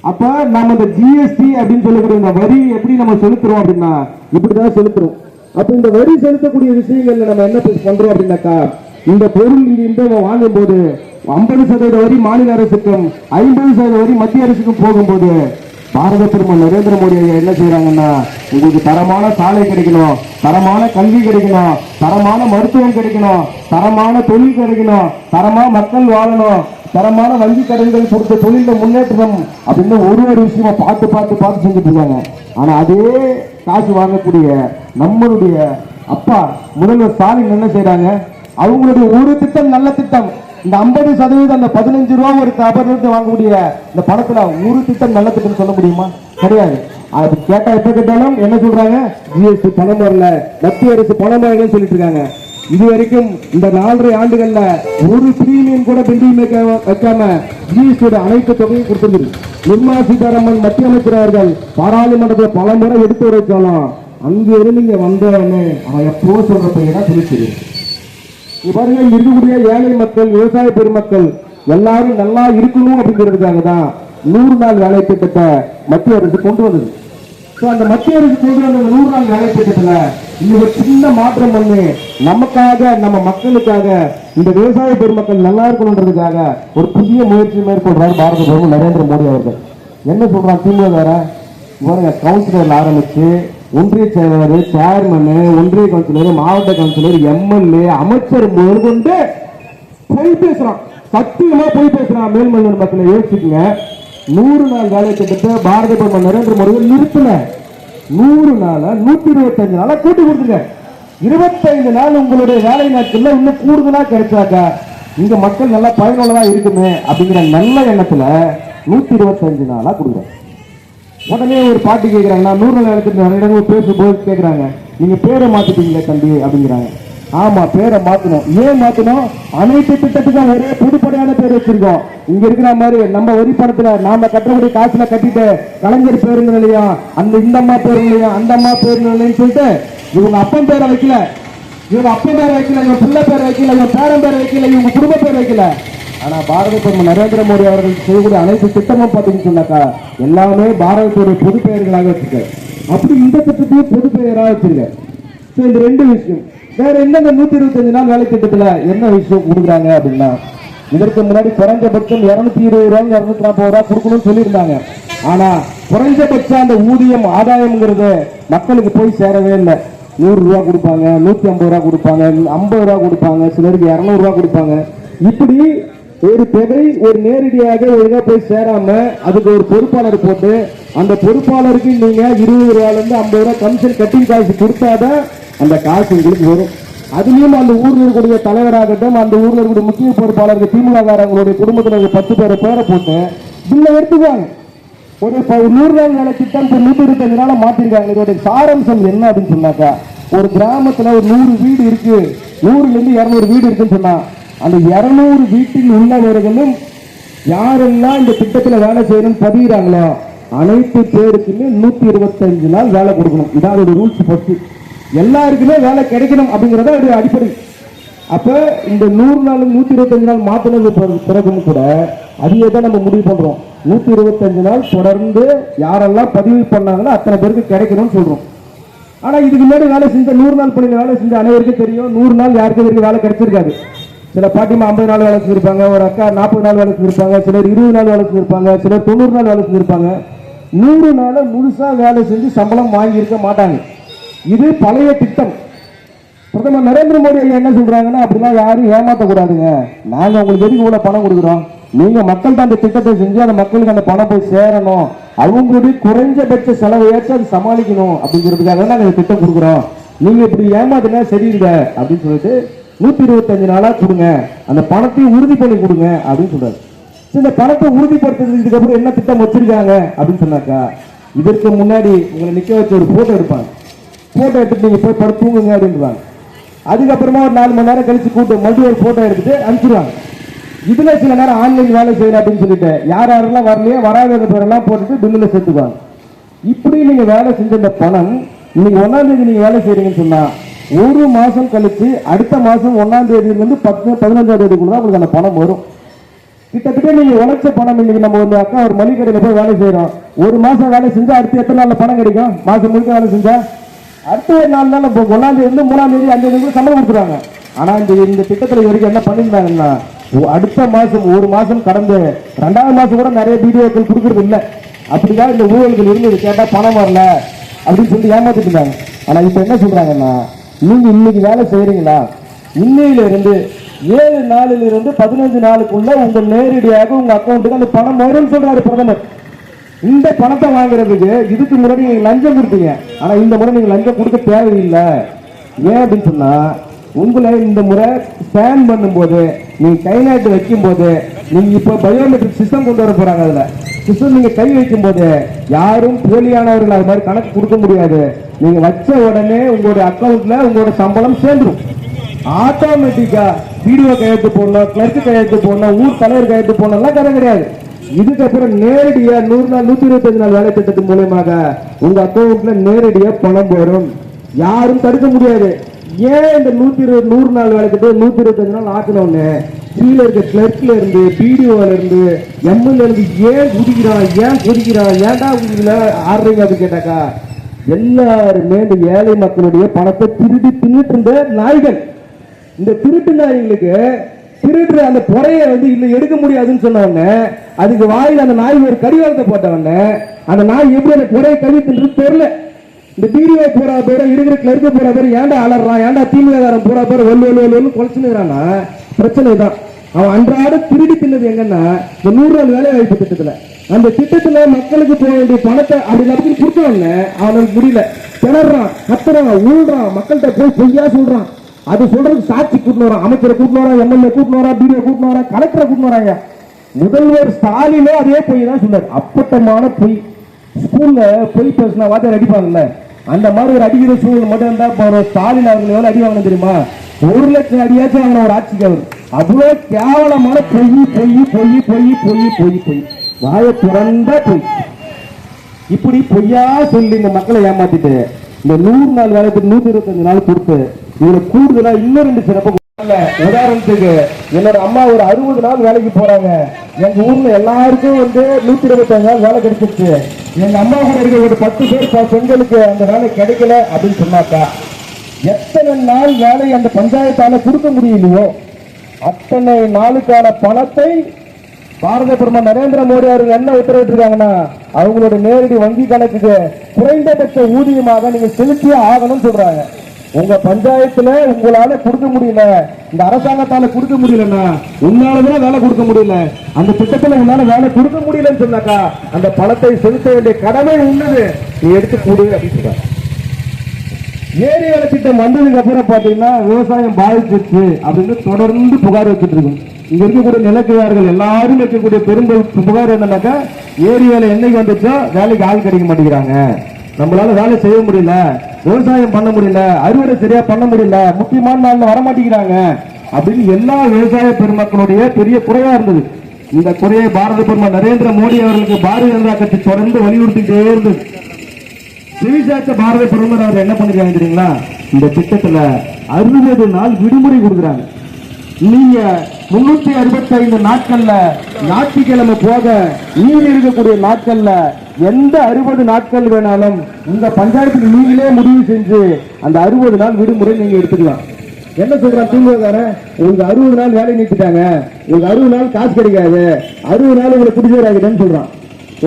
அப்ப நம்ம இந்த ஜிஎஸ்டி அப்படின்னு சொல்லக்கூடிய இந்த வரி எப்படி நம்ம செலுத்துறோம் அப்படின்னா இப்படிதான் செலுத்துறோம். அப்ப இந்த வரி செலுத்தக்கூடிய விஷயங்கள்ல நம்ம என்ன பண்றோம் அப்படின்னாக்கா இந்த பொருள் இந்த வாங்கும் போது 50% வரி மாநில அரசுக்கும் 50% வரி மத்திய அரசுக்கும் போகும்போது பாரத பிரதமர் நரேந்திர மோடி என்ன செய்யறாங்கன்னா உங்களுக்கு தரமான சாலை கிடைக்கணும், தரமான கல்வி கிடைக்கணும், தரமான மருத்துவம் கிடைக்கணும், தரமான தொழில் கிடைக்கணும், தரமா மக்கள் வாழணும், தரமான வங்கி கடன்கள் கொடுத்த தொழில முன்னேற்றம் அப்படின்னு ஒரு விஷயமா பார்த்து செஞ்சுட்டு இருக்காங்க. ஆனா அதே காசு வாங்கக்கூடிய நம்மளுடைய அப்பா முதல்வர் ஸ்டாலின் என்ன செய்யறாங்க? அவங்களுடைய ஒரு திட்டம் நல்ல திட்டம். இந்த 50% அந்த 15 ரூபா ஒரு தபர்ந்து வாங்கக்கூடிய இந்த பணத்துல ஒரு திட்டம் நல்ல திட்டம் சொல்ல முடியுமா? கிடையாது. அது கேட்டா எப்ப கேட்டாலும் என்ன சொல்றாங்க? ஜிஎஸ்டி பணம் வரல, மத்திய அரசு பணம் வரலன்னு சொல்லிட்டு இருக்காங்க. இது வரைக்கும் இந்த 4.5 ஆண்டுகள்ல ஒரு பிரீமியம் கூட பெண்டிங் வைக்காம ஜிஎஸ்டியோட அனைத்து தொகையும் கொடுத்திருக்கு. நிர்மலா சீதாராமன் மத்திய அமைச்சர் அவர்கள் பாராளுமன்றத்தில் பல முறை எடுத்து உரைச்சாலும் அங்க இருந்து இங்க வந்தவன்னு அவன் எப்போ சொல்ற பையனா சொல்லிச்சு. பாருங்க, இருக்கக்கூடிய ஏழை மக்கள், விவசாய பெருமக்கள் எல்லாரும் நல்லா இருக்கணும் அப்படிங்கிறதுக்காக தான் 100 நாள் வேலை திட்டத்தை மத்திய அரசு கொண்டு வந்தது. அந்த மத்திய அரசு கொண்டு வந்த 100 நாள் வேலை திட்டத்துல இன்னும் ஒரு சின்ன மாற்றம் பண்ணி நமக்காக நம்ம மக்களுக்காக இந்த விவசாய பெருமக்கள் நல்லா இருக்கணும்ன்றதுக்காக ஒரு புதிய முயற்சி மேற்கொள்றாரு பாரத பிரதமர் நரேந்திர மோடி அவர்கள். என்ன சொல்றான்? திமுக இவங்க கவுன்சிலர் ஆரம்பிச்சு ஒன்றிய செயலாளர், சேர்மன், ஒன்றிய கவுன்சிலர், மாவட்ட கவுன்சிலர், எம்எல்ஏ, அமைச்சர் முதற்கொண்டு போய் பேசுறான். சத்தியமா போய் பேசுறான். மேல்மல்லூர் மக்களை யோசிச்சுங்க. 100 நாள் வேலை திட்டத்தை பாரத பிரதமர் நரேந்திர மோடி நிறுத்தல. 100 நாள 125 நாளா கூட்டி கொடுத்துங்க. 25 நாள் உங்களுடைய வேலை நாட்கள்ல இன்னும் கூடுதலா கிடைச்சாக்கா இங்க மக்கள் நல்லா பயனுள்ளதா இருக்குமே அப்படிங்கிற நல்ல எண்ணத்துல 125 நாளா கொடுக்குறேன். உடனே ஒரு பாட்டு கேட்கிறாங்க. நான் 100 நாள் இடத்துல நிறைய இடங்கள் பேசும்போது கேட்கிறாங்க, நீங்க பேரை மாத்திட்டீங்களே தம்பி அப்படிங்கிறாங்க. ஆமா, பேரை மாத்தணும். ஏன் மாத்தணும்? அனைத்து திட்டத்துக்கும் ஒரே பொதுப்படையான பேர் வச்சிருக்கோம். இங்க இருக்கிற மாதிரி நம்ம வரி பணத்துல நாம கட்டக்கூடிய காசுல கட்டிட்டு கலைஞர் பேருந்து நிலையம், இந்த அம்மா பேரு நிலையம், அந்த அம்மா பேரு நிலையம் சொல்லிட்டு இவங்க அப்பன் பேரை வைக்கல, இவங்க அப்பன் பேரை வைக்கல, இவங்க பிள்ளை பேரை வைக்கல, இவங்க பேரன் பேரை வைக்கல, இவங்க குடும்ப பேர் வைக்கல. ஆனா பாரத பிரதமர் நரேந்திர மோடி அவர்கள் செய்யக்கூடிய அனைத்து திட்டமும் பார்த்தீங்கன்னு சொன்னாக்கா எல்லாமே பாரதத்துடைய பொது பெயர்களாக வச்சிருக்க. அப்படி இந்த திட்டத்தையும் பொது பெயராக வச்சிருக்க. இந்த 2 விஷயம். வேற என்ன 125 நாள் வேலை திட்டத்துல என்ன விஷயம் கொடுக்குறாங்க அப்படின்னா, இதற்கு முன்னாடி குறைஞ்சபட்சம் 220 ரூபாய் 240 ரூபாய் கொடுக்கணும்னு சொல்லியிருந்தாங்க. ஆனா குறைஞ்சபட்ச அந்த ஊதியம் ஆதாயம்ங்கிறது மக்களுக்கு போய் சேரவே இல்லை. 100 ரூபாய் கொடுப்பாங்க, 150 ரூபாய் கொடுப்பாங்க, 50 ரூபாய் கொடுப்பாங்க, சிலருக்கு 200 ரூபாய் கொடுப்பாங்க. இப்படி ஒரு தொகை ஒரு நேரடியாக ஒழுங்கா போய் சேராம அதுக்கு ஒரு பொறுப்பாளர் போட்டு அந்த பொறுப்பாளருக்கு நீங்க 20 ரூபாயில இருந்து 50 ரூபாய் கமிஷன் கட்டிங் காசு கொடுத்தாதான் அந்த காசு உங்களுக்கு வரும். அதுலயும் அந்த ஊர்ல இருக்கக்கூடிய தலைவராகட்டும், அந்த ஊர்ல இருக்கக்கூடிய முக்கிய பொறுப்பாளருக்கு திமுககாரங்களுடைய குடும்பத்தில் 10 பேரை போட்டு பில்ல எடுத்துக்குவாங்க. ஒரு 100 நாள் வேலை திட்டம் 125 நாள மாத்திருக்காங்க. இதோட சாரம்சம் என்ன அப்படின்னு சொன்னாக்கா, ஒரு கிராமத்துல ஒரு 100 வீடு இருக்கு, 100ல இருந்து 200 வீடு இருக்குன்னு சொன்னா அந்த 200 வீட்டில் உள்ளவர்களும் யாரெல்லாம் இந்த திட்டத்தில் வேலை செய்யணும்னு பதிகிறாங்களோ அனைத்து பேருக்குமே 125 நாள் வேலை கொடுக்கணும். இதான் ஒரு ரூல்ஸ். ஃபர்ஸ்ட் எல்லாருக்குமே வேலை கிடைக்கணும் அப்படிங்கறத ஒரு அடிப்படை. அப்ப இந்த 100 நாள் 125 நாள் மாத்தினது பிறகும் கூட அதையே தான் நம்ம முடிவு பண்றோம். 125 நாள் தொடர்ந்து யாரெல்லாம் பதிவு பண்ணாங்கன்னா அத்தனை பேருக்கு கிடைக்கணும்னு சொல்றோம். ஆனா இதுக்கு முன்னாடி வேலை செஞ்ச 100 நாள் பணியில் வேலை செஞ்ச அனைவருக்கும் தெரியும் 100 நாள் யாருக்கு வரைக்கும் வேலை கிடைச்சிருக்காது. சில பாட்டிமா 50 நாள் வேலை செஞ்சிருப்பாங்க, ஒரு அக்கா 40 நாள் வேலை செஞ்சிருப்பாங்க, சிலர் 20 நாள் வேலை செஞ்சிருப்பாங்க, சிலர் 90 நாள் வேலை செஞ்சிருப்பாங்க. 100 நாள் முழுசா வேலை செஞ்சு சம்பளம் வாங்கி இருக்க மாட்டாங்க. இது பழைய திட்டம். பிரதமர் நரேந்திர மோடி என்ன சொல்றாங்கன்னா, அப்படிலாம் யாரும் ஏமாற்ற கூடாதுங்க, நாங்க உங்களுக்கு எதுக்கு இவ்வளவு பணம் கொடுக்குறோம், நீங்க மக்கள் தான் அந்த திட்டத்தை செஞ்சு அந்த மக்களுக்கு அந்த பணம் போய் சேரணும் அவங்களுடைய குறைஞ்சபட்ச செலவையாச்சும் அது சமாளிக்கணும் அப்படிங்கிறதுக்காக நாங்க இந்த திட்டம் கொடுக்குறோம். நீங்க இப்படி ஏமாத்தினா சரியில்லை அப்படின்னு சொல்லிட்டு 125 நாளா கொடுங்க, அந்த பணத்தையும் உறுதி பண்ணி கொடுங்க அப்படின்னு சொல்றாரு. இந்த பணத்தை உறுதிப்படுத்துறதுக்கு அப்புறம் என்ன திட்டம் வச்சிருக்காங்க அப்படின்னு சொன்னாக்கா, இதற்கு முன்னாடி உங்களை நிக்க வச்சு ஒரு போட்டோ எடுப்பாங்க. போட்டோ எடுத்துட்டு நீங்க போய் படுத்து தூங்குங்க அப்படின்றாங்க. அதுக்கப்புறமா ஒரு 4 மணி நேரம் கழிச்சு கூட்டு மறுபடியும் ஒரு போட்டோ எடுத்துட்டு அனுப்பிச்சிருவாங்க. இதுல சில நேரம் ஆன்லைன் வேலை செய்யணும் அப்படின்னு சொல்லிட்டு யார் யாரெல்லாம் வரலையோ வராத பேரெல்லாம் போட்டுட்டு பில்லுல சேர்த்துக்குவாங்க. இப்படி நீங்க வேலை செஞ்ச இந்த பணம் இன்னைக்கு 1ஆம் தேதி நீங்க வேலை செய்யறீங்கன்னு சொன்னா, ஒரு மாசம் கழிச்சு அடுத்த மாசம் 1ஆம் தேதியிலிருந்து 15ஆம் தேதிக்குள்ள தான் உங்களுக்கு அந்த பணம் வரும். கிட்டத்தட்ட நீங்க உழைச்ச பணம் இன்னைக்கு நம்ம வந்து அக்கா ஒரு மளிகை கடையில போய் வேலை செய்யறோம். ஒரு மாசம் வேலை செஞ்சா அடுத்து எத்தனை நாள்ல பணம் கிடைக்கும்? மாசம் முழுக்க வேலை செஞ்சா அடுத்த ஒரு 4 நாள் 1ஆம் தேதி 3ஆம் தேதி 5ஆம் தேதி சம்பளம் கொடுக்குறாங்க. ஆனா இந்த திட்டத்துல வரைக்கும் என்ன பண்ணிருந்தாங்கன்னா, அடுத்த மாசம் ஒரு மாசம் கடந்து 2ஆவது மாசம் கூட நிறைய வீடியோக்கள் கொடுக்கறது இல்லை. அப்படிதான் இந்த ஊழல்கள் இருந்தது. கேட்டா பணம் வரல அப்படின்னு சொல்லிட்டு ஏமாத்திட்டு இருந்தாங்க. ஆனா இப்ப என்ன சொல்றாங்கன்னா, நீங்க இன்னைக்கு வேலை செய்யறீங்களா, இன்னையில இருந்து 7 நாளில் இருந்து 15 நாளுக்குள்ள உங்க நேரடியாக உங்க அக்கௌண்ட்டுக்கு அந்த பணம் வரும்னு சொல்றாரு பிரதமர். இந்த பணத்தை வாங்குறதுக்கு இதுக்கு முன்னாடி நீங்க லஞ்சம் கொடுத்தீங்க. ஆனா இந்த முறை நீங்க லஞ்சம் கொடுக்க தேவையில்லை. ஏன் அப்படின்னு சொன்னா, உங்களை இந்த முறை ஸ்கேன் பண்ணும்போது நீங்க கை நாட்டு வைக்கும் போது, நீங்க இப்ப பயோமெட்ரிக் சிஸ்டம் கொண்டு வர போறாங்க. அதுல சிஸ்டம் நீங்க கை வைக்கும் போது யாரும் போலியானவர்கள் அது மாதிரி கணக்கு கொடுக்க முடியாது. நீங்க வச்ச உடனே உங்களுடைய அக்கௌண்ட்ல உங்களோட சம்பளம் சேர்ந்துடும். ஆட்டோமேட்டிக்கா வீடியோ கையெழுத்து போடணும், கிளர்க்கு கையெழுத்து போடணும், ஊர் தலைவர் கையெழுத்து போடணும் கதை கிடையாது. இதுக்கப்புறம் நேரடியா 100 நாள் 125 நாள் வேலை திட்டத்தின் மூலமாக உங்க அக்கௌண்ட்ல நேரடியா பணம் வரும். யாரும் தடுக்க முடியாது. ஏன் இந்த 100 நாள் வேலை திட்டம் 125 நாள் ஆக்கணும்னு கீழே இருக்க கிளர்க்ல இருந்து பிடிஓல இருந்து எம்எல்ஏ இருந்து ஏன் குதிக்கிறான், ஏன் கொதிக்கிறான், ஏன்டா இதுல ஆடுறீங்க அப்படின்னு கேட்டாக்கா, எல்லாருமே இந்த ஏழை மக்களுடைய பணத்தை திருடி தின்னுட்டு இருந்த நாய்கள். இந்த திருட்டு நாய்களுக்கு திருடுற அந்த பொறையை வந்து இல்ல எடுக்க முடியாதுன்னு சொன்னவங்க, அதுக்கு வாயில் அந்த நாய் ஒரு கடிவாளத்தை போட்டவங்க, அந்த நாய் எப்படி அந்த பொறையை கழித்துன்றது தெரியல. இந்த பிடிஓ போற பேர இருக்கிற கிளர்க்கு போற பேர் ஏன்டா அலறான், ஏன்டா திமுககாரன் போற பேர் வல்லு குலைச்சுன்னு பிரச்சனை தான். அவன் அன்றாட திருடி தின்னது எங்கன்னா இந்த 100 நாள் வேலை வாய்ப்பு திட்டத்துல. அந்த திட்டத்துல மக்களுக்கு போக வேண்டிய பணத்தை அப்படி எல்லாத்தையும் கொடுத்தவங்க அவனுக்கு முடியல, திணறான், கத்துறான், ஊழ்றான், மக்கள்கிட்ட போய் பொய்யா சொல்றான். அது சொல்றதுக்கு சாட்சி கூட்டினு வரான், அமைச்சரை கூட்டினு வரான், எம்எல்ஏ கூட்டினு வரான், பிடிஓ கூட்டினு வரான், கலெக்டரை கூட்டினு வராங்க. முதல்வர் ஸ்டாலினே அதே பொய் தான் சொன்னார். அப்பட்டமான பொய். ஸ்கூல்ல பொய் பேசினா வாத்தியார் அடிப்பாங்கல்ல, அந்த மாதிரி ஒரு அடிக்கிற சூழல் மட்டும் இருந்தா போறோம். ஸ்டாலின் அவர்கள் எவ்வளவு அடி வாங்கணும் தெரியுமா? 1 லட்சம் அடியாச்சும் வாங்கின ஒரு ஆட்சிக்கு அவர். அவ்வளவு கேவலமான பொய் பொய் பொய் பொய் பொய் பொய் பொய் வாய திறந்த பொய். இப்படி பொய்யா சொல்லி இந்த மக்களை ஏமாத்திட்டு இந்த 100 நாள் வேலைக்கு 125 நாள் கொடுத்து இதுல கூடுதலா இன்னும் 2 சிறப்பு. உதாரணத்துக்கு என்னோட அம்மா ஒரு 60 நாள் வேலைக்கு போறாங்க. எங்க ஊர்ல எல்லாருக்கும் வந்து 125 நாள் வேலை கிடைச்சிருச்சு. எங்க அம்மா கூட இருக்க ஒரு 10 பேர் பெண்களுக்கு அந்த வேலை கிடைக்கல அப்படின்னு சொன்னாக்கா, எத்தனை நாள் வேலை அந்த பஞ்சாயத்தால கொடுக்க முடியலையோ அத்தனை நாளுக்கான பணத்தை பாரத பிரதமர் நரேந்திர மோடி அவர்கள் என்ன உத்தரவிட்டிருக்காங்கன்னா, அவங்களோட நேரடி வங்கி கணக்குக்கு குறைந்தபட்ச ஊதியமாக நீங்க செலுத்தியே ஆகணும்னு சொல்றாங்க. உங்க பஞ்சாயத்துல உங்களால கொடுக்க முடியல, இந்த அரசாங்கத்தால கொடுக்க முடியலன்னா உன்னாலதான் வேலை கொடுக்க முடியல, அந்த திட்டத்துல உன்னால வேலை கொடுக்க முடியலன்னு சொன்னாக்கா அந்த பணத்தை செலுத்த வேண்டிய கடமை உள்ளது, நீ எடுத்து கொடு அப்படின்னு சொல்றாங்க. ஏரி வேலை திட்டம் வந்ததுக்கு அப்புறம் பாத்தீங்கன்னா விவசாயம் பாதிச்சிருச்சு அப்படின்னு தொடர்ந்து புகார் வச்சுட்டு இருக்கும். இங்க இருக்கக்கூடிய நிலக்கிழார்கள் எல்லாரும் இருக்கக்கூடிய பெரும்பல் புகார் என்னன்னாக்கா, ஏரி வேலை என்னைக்கு வந்துச்சோ வேலைக்கு ஆள் கிடைக்க மாட்டேங்கிறாங்க, நம்மளால வேலை செய்ய முடியல, விவசாயம் பண்ண முடியல, அறுவடை சரியா பண்ண முடியல, முக்கியமான நாள்ல வரமாட்டேங்கிறாங்க அப்படின்னு எல்லா விவசாய பெருமக்களுடைய பெரிய குறையா இருந்தது. இந்த குறையை பாரத பிரதமர் நரேந்திர மோடி அவர்களுக்கு பாரதிய ஜனதா கட்சி தொடர்ந்து வலியுறுத்திட்டே இருந்தது. செவிசாய்த்த பாரத பிரதமர் அவர் என்ன பண்ணிருக்காங்க தெரியுங்களா? இந்த திட்டத்துல 60 நாள் விடுமுறை கொடுக்குறாங்க. நீங்க 365 நாட்கள்ல ஞாயிற்றுக்கிழமை போக நீங்க இருக்கக்கூடிய நாட்கள்ல எந்த 60 நாட்கள் வேணாலும் உங்க பஞ்சாயத்துக்கு நீங்களே முடிவு செஞ்சு அந்த 60 நாள் விடுமுறை நீங்க எடுத்துக்கலாம். என்ன சொல்றான் திமுககாரன்? உங்களுக்கு 60 நாள் வேலை நீக்கிட்டாங்க, உங்களுக்கு 60 நாள் காசு கிடைக்காது, 60 நாள் உங்களுக்கு குடிசைன்னு சொல்றான்.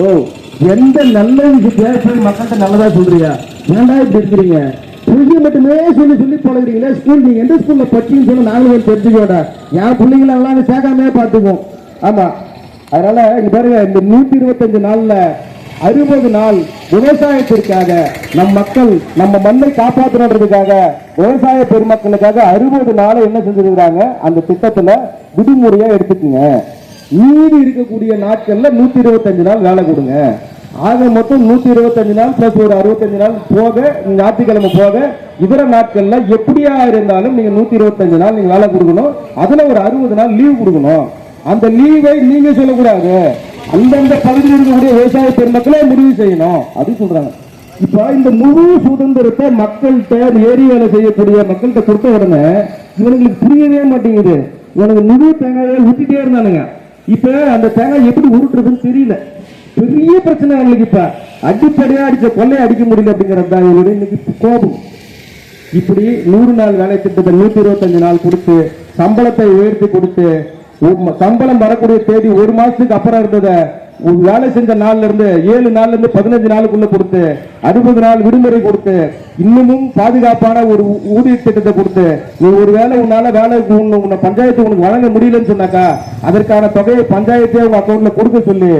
ஓ, எந்த நல்ல விஷயத்தை மக்கள்கிட்ட நல்லதா சொல்றியா? ஏன்டா இப்படி இருக்கிறீங்க? புள்ளி மட்டுமே சொல்லி சொல்லி பழகிறீங்களே. ஸ்கூல் நீங்க எந்த ஸ்கூல்ல படிச்சீங்கன்னு சொன்னா நாங்களும் தெரிஞ்சுக்கோட, என் பிள்ளைங்களை எல்லாம் சேர்க்காமே பார்த்துக்குவோம். ஆமா, அதனால இங்க பாருங்க, இந்த 125 நாள்ல 60 நாள் விவசாயத்திற்காக நம் மக்கள் நம்ம மண்ணை காப்பாற்றணுன்றதுக்காக விவசாய பெருமக்களுக்காக 60 நாளை என்ன செஞ்சிருக்கிறாங்க, அந்த திட்டத்துல விடுமுறையா எடுத்துக்கங்க. மீதி இருக்கக்கூடிய நாட்கள்ல 125 நாள் வேலை கொடுங்க. ஆக மொத்தம் 125 நாள் பிளஸ் ஒரு 65 நாள் போக, ஞாயிற்றுக்கிழமை போக இதர நாட்கள்ல எப்படியா இருந்தாலும் நீங்க 125 நாள் நீங்க வேலை கொடுக்கணும். அதுல ஒரு 60 நாள் லீவ் கொடுக்கணும். அந்த லீவை நீங்க சொல்லக்கூடாது, அந்தந்த பகுதியில் இருக்கக்கூடிய விவசாய பெருமக்களே முடிவு செய்யணும் அப்படின்னு சொல்றாங்க. இப்ப இந்த முழு சுதந்திரத்தை மக்கள்கிட்ட ஏரி வேலை செய்யக்கூடிய மக்கள்கிட்ட கொடுத்த உடனே இவங்களுக்கு புரியவே மாட்டேங்குது. இவனுக்கு முழு தேங்காயை ஊத்திட்டே இருந்தானுங்க. இப்ப அந்த தேங்காய் எப்படி உருட்டுறதுன்னு தெரியல. பெரிய பிரச்சனை அவங்களுக்கு. இப்ப அடிப்படையா அடிச்ச கொள்ளையை அடிக்க முடியல அப்படிங்கிறது தான் இவருடைய இன்னைக்கு கோபம். இப்படி 100 நாள் வேலை திட்டத்தை 125 நாள் கொடுத்து சம்பளத்தை உயர்த்தி கொடுத்து சம்பளம் வரக்கூடிய தேதி 1 மாசத்துக்கு அப்புறம் இருந்தத வேலை செஞ்ச நாள்ல இருந்து 7 நாள்ல இருந்து 15 நாளுக்குள்ள கொடுத்து 60 நாள் விடுமுறை கொடுத்து இன்னமும் பாதுகாப்பான ஒரு ஊதிய திட்டத்தை கொடுத்து நீ ஒரு வேலை உன்னால வேலை உன்னை பஞ்சாயத்து உனக்கு வழங்க முடியலன்னு சொன்னாக்கா அதற்கான தொகையை பஞ்சாயத்தே உங்க அக்கௌண்ட்ல கொடுக்க சொல்லி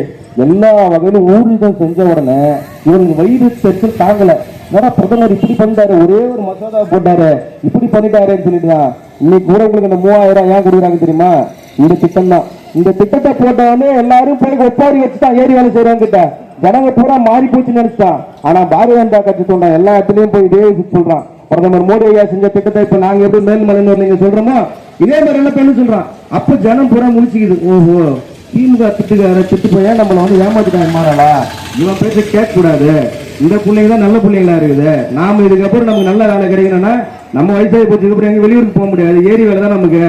எல்லா வகையிலும் ஊழியம் செஞ்ச உடனே இவங்க வயிறு செத்து தாங்கல. ஏன்னா பிரதமர் இப்படி பண்ணிட்டாரு, ஒரே ஒரு மசோதா போட்டாரு, இப்படி பண்ணிட்டாருன்னு சொல்லிட்டுதான் இன்னைக்கு கூட உங்களுக்கு இந்த 3000 ஏன் கொடுக்குறாங்க தெரியுமா? இந்த திட்டம் தான். இந்த திட்டத்தை போட்டவனே எல்லாரும் போய் ஒப்பாரி வச்சுட்டான். ஏரி வேலை செய்யறவங்க கிட்ட ஜனங்க பூரா மாறி போச்சுன்னு நினைச்சிட்டான். ஆனா பாரதிய ஜனதா கட்சி சொல்றான், எல்லா இடத்துலயும் போய் இதே சொல்றான், பிரதமர் மோடி ஐயா செஞ்ச திட்டத்தை இப்ப நாங்க எப்படி மேல்மலைன்னு நீங்க சொல்றோமோ இதே மாதிரி எல்லாம் பண்ணு சொல்றான். அப்ப ஜனம் பூரா முடிச்சுக்குது, ஓஹோ திமுக திட்டு போய் நம்மள வந்து ஏமாத்திட்டாங்க மாறலா, இவன் பேச கேட்க கூடாது, இந்த பிள்ளைங்க தான் நல்ல பிள்ளைங்களா இருக்குது, நாம இதுக்கப்புறம் நமக்கு நல்ல வேலை கிடைக்கணும்னா நம்ம வயசாகி போச்சுக்கு அப்புறம் எங்க வெளியூருக்கு போக முடியாது, ஏரி வேலை தான் நமக்கு,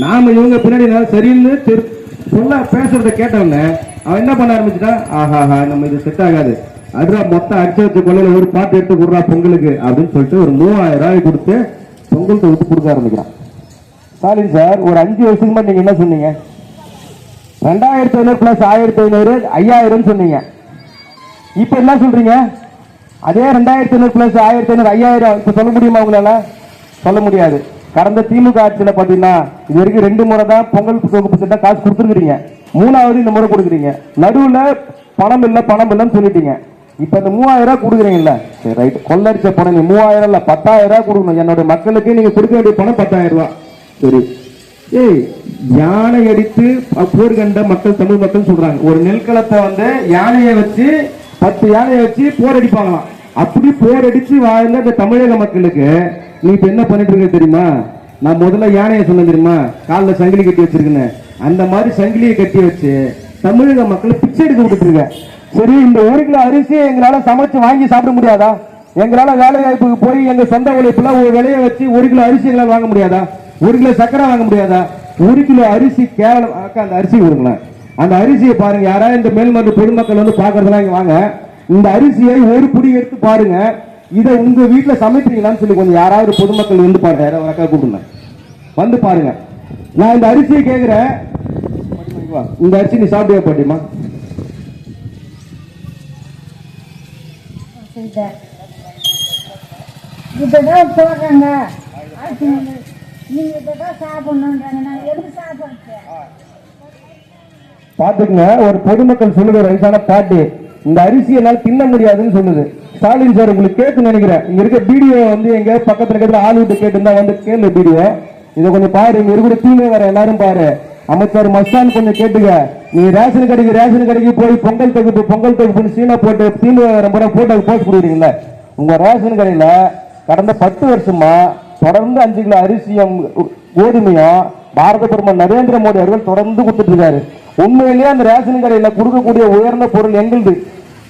நாம இவங்க பின்னாடி சரின்னு சொல்ல பேசுறத கேட்டவன அவன் என்ன பண்ண ஆரம்பிச்சுட்டான், ஆஹாஹா நம்ம இது செட் ஆகாது, அதுரா மொத்தம் அடிச்சு வச்ச கொள்ளையில ஒரு பாட்டு எடுத்து கொடுறா பொங்கலுக்கு அப்படின்னு சொல்லிட்டு ஒரு 3000 ரூபாய் கொடுத்து பொங்கல் தொகுத்து கொடுக்க ஆரம்பிக்கிறான். ஸ்டாலின் சார் ஒரு 5 வருஷத்துக்கு முன்னாடி நீங்க என்ன சொன்னீங்க? 2500 பிளஸ் 1500 5000 சொன்னீங்க. இப்ப என்ன சொல்றீங்க? அதே 2500 பிளஸ் 1500 5000 இப்ப சொல்ல முடியுமா உங்களால? சொல்ல முடியாது. கடந்த திமுக ஆட்சியில பாத்தீங்கன்னா இது வரைக்கும் 2 முறை தான் பொங்கல் தொகுப்பு திட்டம் காசு கொடுத்துருக்கீங்க, 3வது இந்த முறை கொடுக்குறீங்க, நடுவுல பணம் இல்லைன்னு சொல்லிட்டீங்க. இப்ப இந்த 3000 ரூபாய் கொடுக்குறீங்கல்ல, சரி ரைட், கொள்ளடிச்ச பணம் நீ 3000 இல்ல 10000 ரூபாய் கொடுக்கணும். என்னுடைய மக்களுக்கு நீங்க கொடுக்க வேண்டிய பணம் 10000 ரூபாய். சரி, ஏய் யானை அடித்து போர் கண்ட மக்கள் தமிழ் மக்கள் சொல்றாங்க, ஒரு நெல்களத்தை வந்து யானையை வச்சு 10 யானையை வச்சு போர் அடிப்பாங்களாம். அப்படி போர் அடிச்சு வாழ்ந்த இந்த தமிழக மக்களுக்கு நீ இப்ப என்ன பண்ணிட்டு இருக்க தெரியுமா? நான் முதல்ல யானையை சொன்ன தெரியுமா, காலில் சங்கிலி கட்டி வச்சிருக்கேன்னு, அந்த மாதிரி சங்கிலியை கட்டி வச்சு தமிழக மக்களை பிச்சை எடுக்க விட்டுட்டு இருக்க. சரி, இந்த 1 கிலோ அரிசியை எங்களால சமைச்சு வாங்கி சாப்பிட முடியாதா? எங்களால வேலை வாய்ப்புக்கு போய் எங்க சொந்த உழைப்புல ஒரு விலையை வச்சு 1 கிலோ அரிசி எங்களால் வாங்க முடியாதா? 1 கிலோ சக்கரை வாங்க முடியாதா? 1 கிலோ அரிசி கேவலம். அந்த அரிசி கொடுங்களேன், அந்த அரிசியை பாருங்க, யாராவது இந்த மேல்மன்ற பொதுமக்கள் வந்து பாக்குறதுலாம் இங்க வாங்க, இந்த அரிசியை ஒரு புடி எடுத்து பாருங்க, இதை உங்க வீட்டுல சமைப்பீங்களான்னு சொல்லி கொஞ்சம் யாராவது பொதுமக்கள் வந்து பாருங்க, யாராவது கூப்பிடுங்க வந்து பாருங்க. நான் இந்த அரிசியை கேட்கிறேன், இந்த அரிசி நீ சாப்பிடுவா பாட்டிமா?
இப்பதான் போடுறாங்க, நீங்க இப்பதான் சாப்பிடணுன்றாங்க, நான் எப்படி சாப்பிடுறேன்?
பாத்துக்குங்க, ஒரு பொதுமக்கள் சொல்லுற வயசான பாட்டி இந்த அரிசி என்னால தின்ன முடியாதுன்னு சொல்லுது. ஸ்டாலின் சார் உங்களுக்கு கேட்க நினைக்கிறேன், இங்க இருக்க வீடியோ வந்து எங்க பக்கத்துல இருக்கிற ஆள் விட்டு கேட்டு வந்து கேளு வீடியோ, இதை கொஞ்சம் பாரு, இங்க இருக்கிற தீமை வேற எல்லாரும் பாரு. அமைச்சர் மஸ்தான் கொஞ்சம் கேட்டுங்க, நீ ரேஷன் கடைக்கு போய் பொங்கல் தொகுப்பு சீனா போட்டு தீமை போட்டு போஸ்ட் கொடுக்குறீங்களா? உங்க ரேஷன் கடையில கடந்த 10 வருஷமா தொடர்ந்து 5 கிலோ அரிசியும் கோதுமையும் பாரத பிரதமர் நரேந்திர மோடி அவர்கள் தொடர்ந்து கொடுத்துட்டு இருக்காரு. உண்மையிலேயே அந்த ரேஷன் கடையில கொடுக்கக்கூடிய உயர்ந்த பொருள் எங்களுது.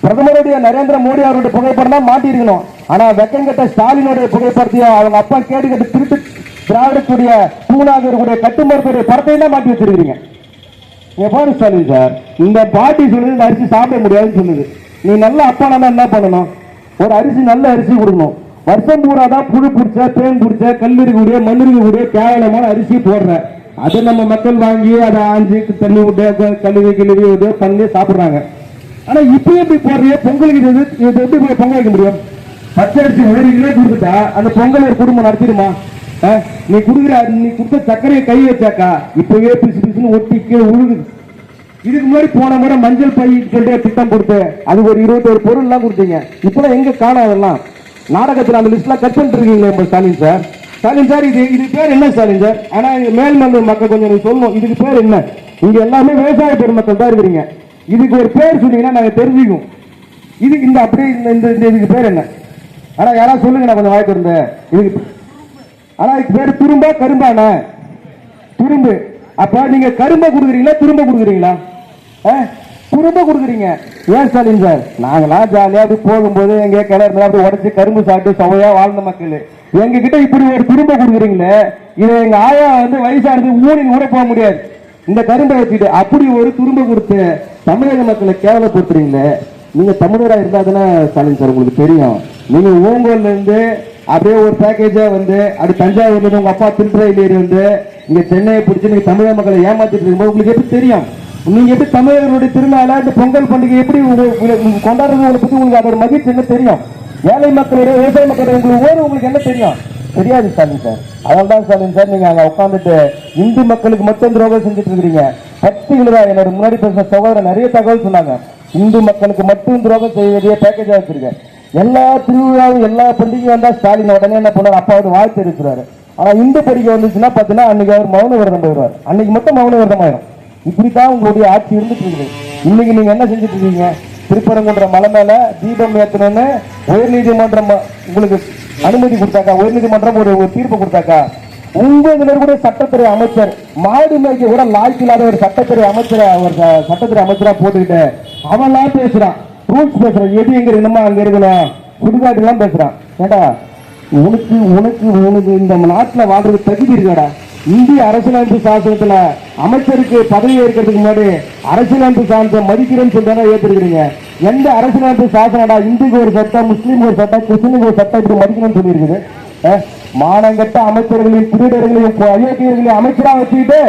பிரதமருடைய நரேந்திர மோடி அவருடைய புகைப்படம் தான் மாட்டிருக்கணும். ஆனா வெக்கங்கட்ட ஸ்டாலினுடைய புகைப்படத்தையும் அவங்க அப்பா கேட்டு திருட்டு திராவிடக்கூடிய தூணாக இருக்கக்கூடிய கட்டுமரத்துடைய படத்தையும் தான் மாட்டி வச்சிருக்கீங்க. பாரு ஸ்டாலின் சார், இந்த பாட்டி சொல்லுது இந்த அரிசி சாப்பிட முடியாதுன்னு சொல்லுது. நீ நல்ல அப்பானா என்ன பண்ணணும்? ஒரு அரிசி நல்ல அரிசி கொடுக்கணும். வருஷம் பூரா தான் புழு பிடிச்ச தேன் பிடிச்ச கல்லூரிக்கூடிய மண்ணுரிக்கூடிய கேவலமான அரிசி போடுற, அதை நம்ம மக்கள் வாங்கி அதை ஆஞ்சி தண்ணி விட்டு கழுவி விட்டு பண்ணி சாப்பிடுறாங்க. ஆனா இப்ப எப்படி போடுறிய பொங்கலுக்கு இது எப்படி போய் பொங்கல் வைக்க முடியும்? பச்சை அரிசி 1 கிலோ கொடுத்துட்டா அந்த பொங்கல் ஒரு குடும்பம் நடத்திடுமா? நீ கொடுத்த சர்க்கரையை கை வச்சாக்கா இப்பவே பிசு பிசுன்னு ஒட்டி கீழே உழுகுது. இதுக்கு முன்னாடி போன முறை மஞ்சள் பை சொல்லிட்டு திட்டம் கொடுத்து அதுக்கு ஒரு 21 பொருள் எல்லாம் கொடுத்தீங்க. இப்பெல்லாம் எங்க காணும் அதெல்லாம்? நாடகத்தில் அந்த லிஸ்ட்லாம் கட் பண்ணிட்டு இருக்கீங்களே ஸ்டாலின் சார். ஸ்டாலின் சார் இது பேர் என்ன ஸ்டாலின் சார்? ஆனா மேல்மல்லூர் மக்கள் கொஞ்சம் நீங்க சொல்லணும், இதுக்கு பேர் என்ன? இங்க எல்லாமே விவசாய பெருமக்கள் தான் இருக்கிறீங்க. இதுக்கு ஒரு பேர் சொன்னீங்கன்னா நாங்க தெரிஞ்சுக்கும். இது இந்த அப்படியே இந்த இதுக்கு பேர் என்ன? ஆனா யாராவது சொல்லுங்க, நான் கொஞ்சம் வாய்ப்பு இருந்தேன் இதுக்கு. ஆனா இதுக்கு பேர் துரும்பா கரும்பானே? துரும்பு. அப்ப நீங்க கரும்பை கொடுக்குறீங்களா துரும்ப கொடுக்குறீங்களா? துரும்ப கொடுக்குறீங்க. ஏன் ஸ்டாலின் சார்? நாங்களா ஜாலியா அப்படி போகும்போது எங்க கிளறு அப்படி உடச்சு கரும்பு சாப்பிட்டு சுவையா வாழ்ந்த மக்கள் எங்க கிட்ட இப்படி ஒரு துரும்ப கொடுக்குறீங்களே, இதை எங்க ஆயா வயசானது ஊனின் கூட போக முடியாது. இந்த கரும்பை வச்சுட்டு அப்படி ஒரு துரும்ப கொடுத்து தமிழக மக்களை கேவலப்படுத்துறீங்களே. நீங்க தமிழரா இருந்தா தானே ஸ்டாலின் சார் உங்களுக்கு தெரியும். நீங்க ஓங்கோல்ல இருந்து அப்படியே ஒரு பேக்கேஜா அப்படி தஞ்சாவூர்ல உங்க அப்பா திருப்பதியில இங்க சென்னையை பிடிச்சி நீங்க தமிழக மக்களை ஏமாத்திட்டு இருக்கும்போது உங்களுக்கு எப்படி தெரியும்? நீங்க எப்படி தமிழர்களுடைய திருநாள இந்த பொங்கல் பண்டிகை எப்படி கொண்டாடுறது பத்தி உங்களுக்கு அதோட மகிழ்ச்சி என்ன தெரியும்? ஏழை மக்களுடைய விவசாய மக்களுடைய உங்களுக்கு என்ன தெரியும்? தெரியாது ஸ்டாலின் சார். அதனால்தான் ஸ்டாலின் சார் நீங்க அங்க உட்காந்துட்டு இந்து மக்களுக்கு மட்டும் துரோகம் செஞ்சுட்டு இருக்கிறீங்க. 10 கிலோதான் என்னோட முன்னாடி பேசுற சகோதரர் நிறைய தகவல் சொன்னாங்க. இந்து மக்களுக்கு மட்டும் துரோகம் செய்வதே பேக்கேஜா வச்சிருக்கேன். எல்லா திருவிழாவும் எல்லா பண்டிகையும் வந்தா ஸ்டாலின் உடனே என்ன பண்ணாரு, அப்பாவது வாழ்த்து இருக்கிறாரு. ஆனா இந்து பண்டிகை வந்துச்சுன்னா பாத்தீங்கன்னா அன்னைக்கு அவர் மௌன விரதம் போயிடுவார். அன்னைக்கு மட்டும் மௌன விரதம் ஆயிடும். இப்படித்தான் உங்களுடைய ஆட்சி இருந்துட்டு இருக்குது. இன்னைக்கு நீங்க என்ன செஞ்சுட்டு இருக்கீங்க? திருப்பரங்குன்ற மலை மேல தீபம் ஏற்றணும்னு உயர்நீதிமன்றம் உங்களுக்கு அனுமதி கொடுத்தாக்கா, உயர்நீதிமன்றம் ஒரு தீர்ப்பு கொடுத்தாக்கா, உங்க கூட சட்டத்துறை அமைச்சர் மாடு மேய்க்க கூட லாய்க்கில்லாத ஒரு சட்டத்துறை அமைச்சரா போட்டுக்கிட்டு அவன்லாம் பேசுறான், ரூல்ஸ் பேசுறான், எது எங்க என்னமா அங்க இருக்கணும் சுடுகாட்டு எல்லாம் பேசுறான். ஏடா உனக்கு உனக்கு உனக்கு இந்த நாட்டில் வாழ்றது தகுதி இருக்காடா? இந்திய அரசியலமைப்பு சாசனத்துல அமைச்சருக்கு பதவி ஏற்கிறதுக்கு முன்னாடி அரசியலமைப்பு சாசனத்தை மதிக்கிறேன்னு சொல்லி ஏற்றிருக்கிறீங்க. எந்த அரசியலமைப்பு சாசனடா இந்துக்கு ஒரு சட்டம், முஸ்லீம் ஒரு சட்டம், கிறிஸ்டினுக்கு ஒரு சட்டம் இப்படி மதிக்கணும்னு சொல்லி இருக்குது? மானங்கட்ட அமைச்சர்களையும் திருடர்களையும் அயோக்கியர்களையும் அமைச்சரா வச்சுக்கிட்டு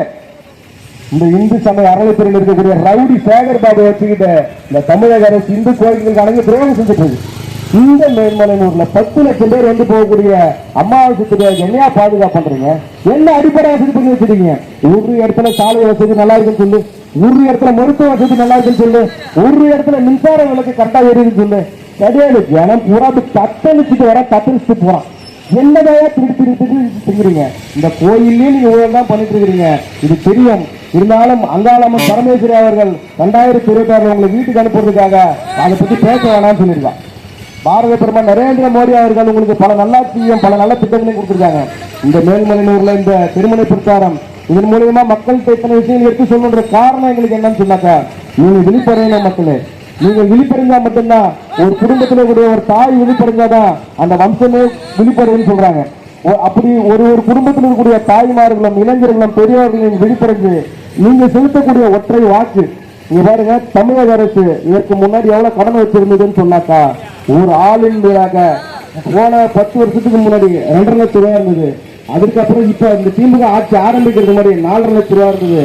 இந்த இந்து சமய அறநிலையத்துறையில் இருக்கக்கூடிய ரவுடி சேகர் பாபு வச்சுக்கிட்டு இந்த தமிழக அரசு இந்து கோயில்களுக்கு அடங்கி துரோகம் செஞ்சுட்டு இருக்கு. இந்த மேல்மலையூர்ல 10 லட்சம் பேர் போகக்கூடிய அமாவாசை என்னையா பாதுகாப்பு பண்றீங்க? என்ன அடிப்படை வசதி பண்ணி வச்சிருக்கீங்க? ஒரு இடத்துல சாலை வசதி நல்லா இருக்குன்னு சொல்லு, ஒரு இடத்துல மருத்துவ வசதி நல்லா இருக்குன்னு சொல்லு, ஒரு இடத்துல மின்சார விளக்கு கரெக்டா ஏறின்னு சொல்லு. கிடையாது. ஜனம் பூரா தத்தளிச்சுட்டு வர, தத்தளிச்சுட்டு போறான். என்னதான் திருப்பி இந்த கோயிலே நீங்க ஊழல் தான் பண்ணிட்டு இருக்கிறீங்க, இது தெரியும். இருந்தாலும் அங்காளம்மன் பரமேஸ்வரி அவர்கள் 2026 உங்களை வீட்டுக்கு அனுப்புறதுக்காக அதை பத்தி பேச வேணாம்னு சொல்லியிருக்காங்க. பாரத பிரதமர் நரேந்திர மோடி அவர்கள் உங்களுக்கு பல நல்லாட்சியும் பல நல்ல திட்டங்களையும் கொடுத்திருக்காங்க. இந்த மேல்மலையூர்ல இந்த திருமண பிரச்சாரம் இதன் மூலியமா மக்கள்கிட்ட இத்தனை விஷயங்கள் எடுத்து சொல்லுன்ற காரணம் எங்களுக்கு என்னன்னு சொன்னாக்கா, நீங்க விழிப்படையணும் மக்களே. நீங்க விழிப்படைஞ்சா மட்டும்தான், ஒரு குடும்பத்திலே கூடிய ஒரு தாய் விழிப்படைஞ்சாதான் அந்த வம்சமே விழிப்படைன்னு சொல்றாங்க. அப்படி ஒரு குடும்பத்தில் இருக்கக்கூடிய தாய்மார்களும் இளைஞர்களும் பெரியவர்களையும் விழிப்படைஞ்சு நீங்க செலுத்தக்கூடிய ஒற்றை வாக்கு. நீங்க பாருங்க, தமிழக அரசு இதற்கு முன்னாடி எவ்வளவு கடன் வச்சிருந்ததுன்னு சொன்னாக்கா, ஒரு ஆளின் போன 10 வருஷத்துக்கு முன்னாடி 2.5 லட்சம் ரூபாய் இருந்தது. அதுக்கப்புறம் இப்ப இந்த திமுக ஆட்சி ஆரம்பிக்கிறது முன்னாடி 4.5 லட்சம் ரூபாய் இருந்தது.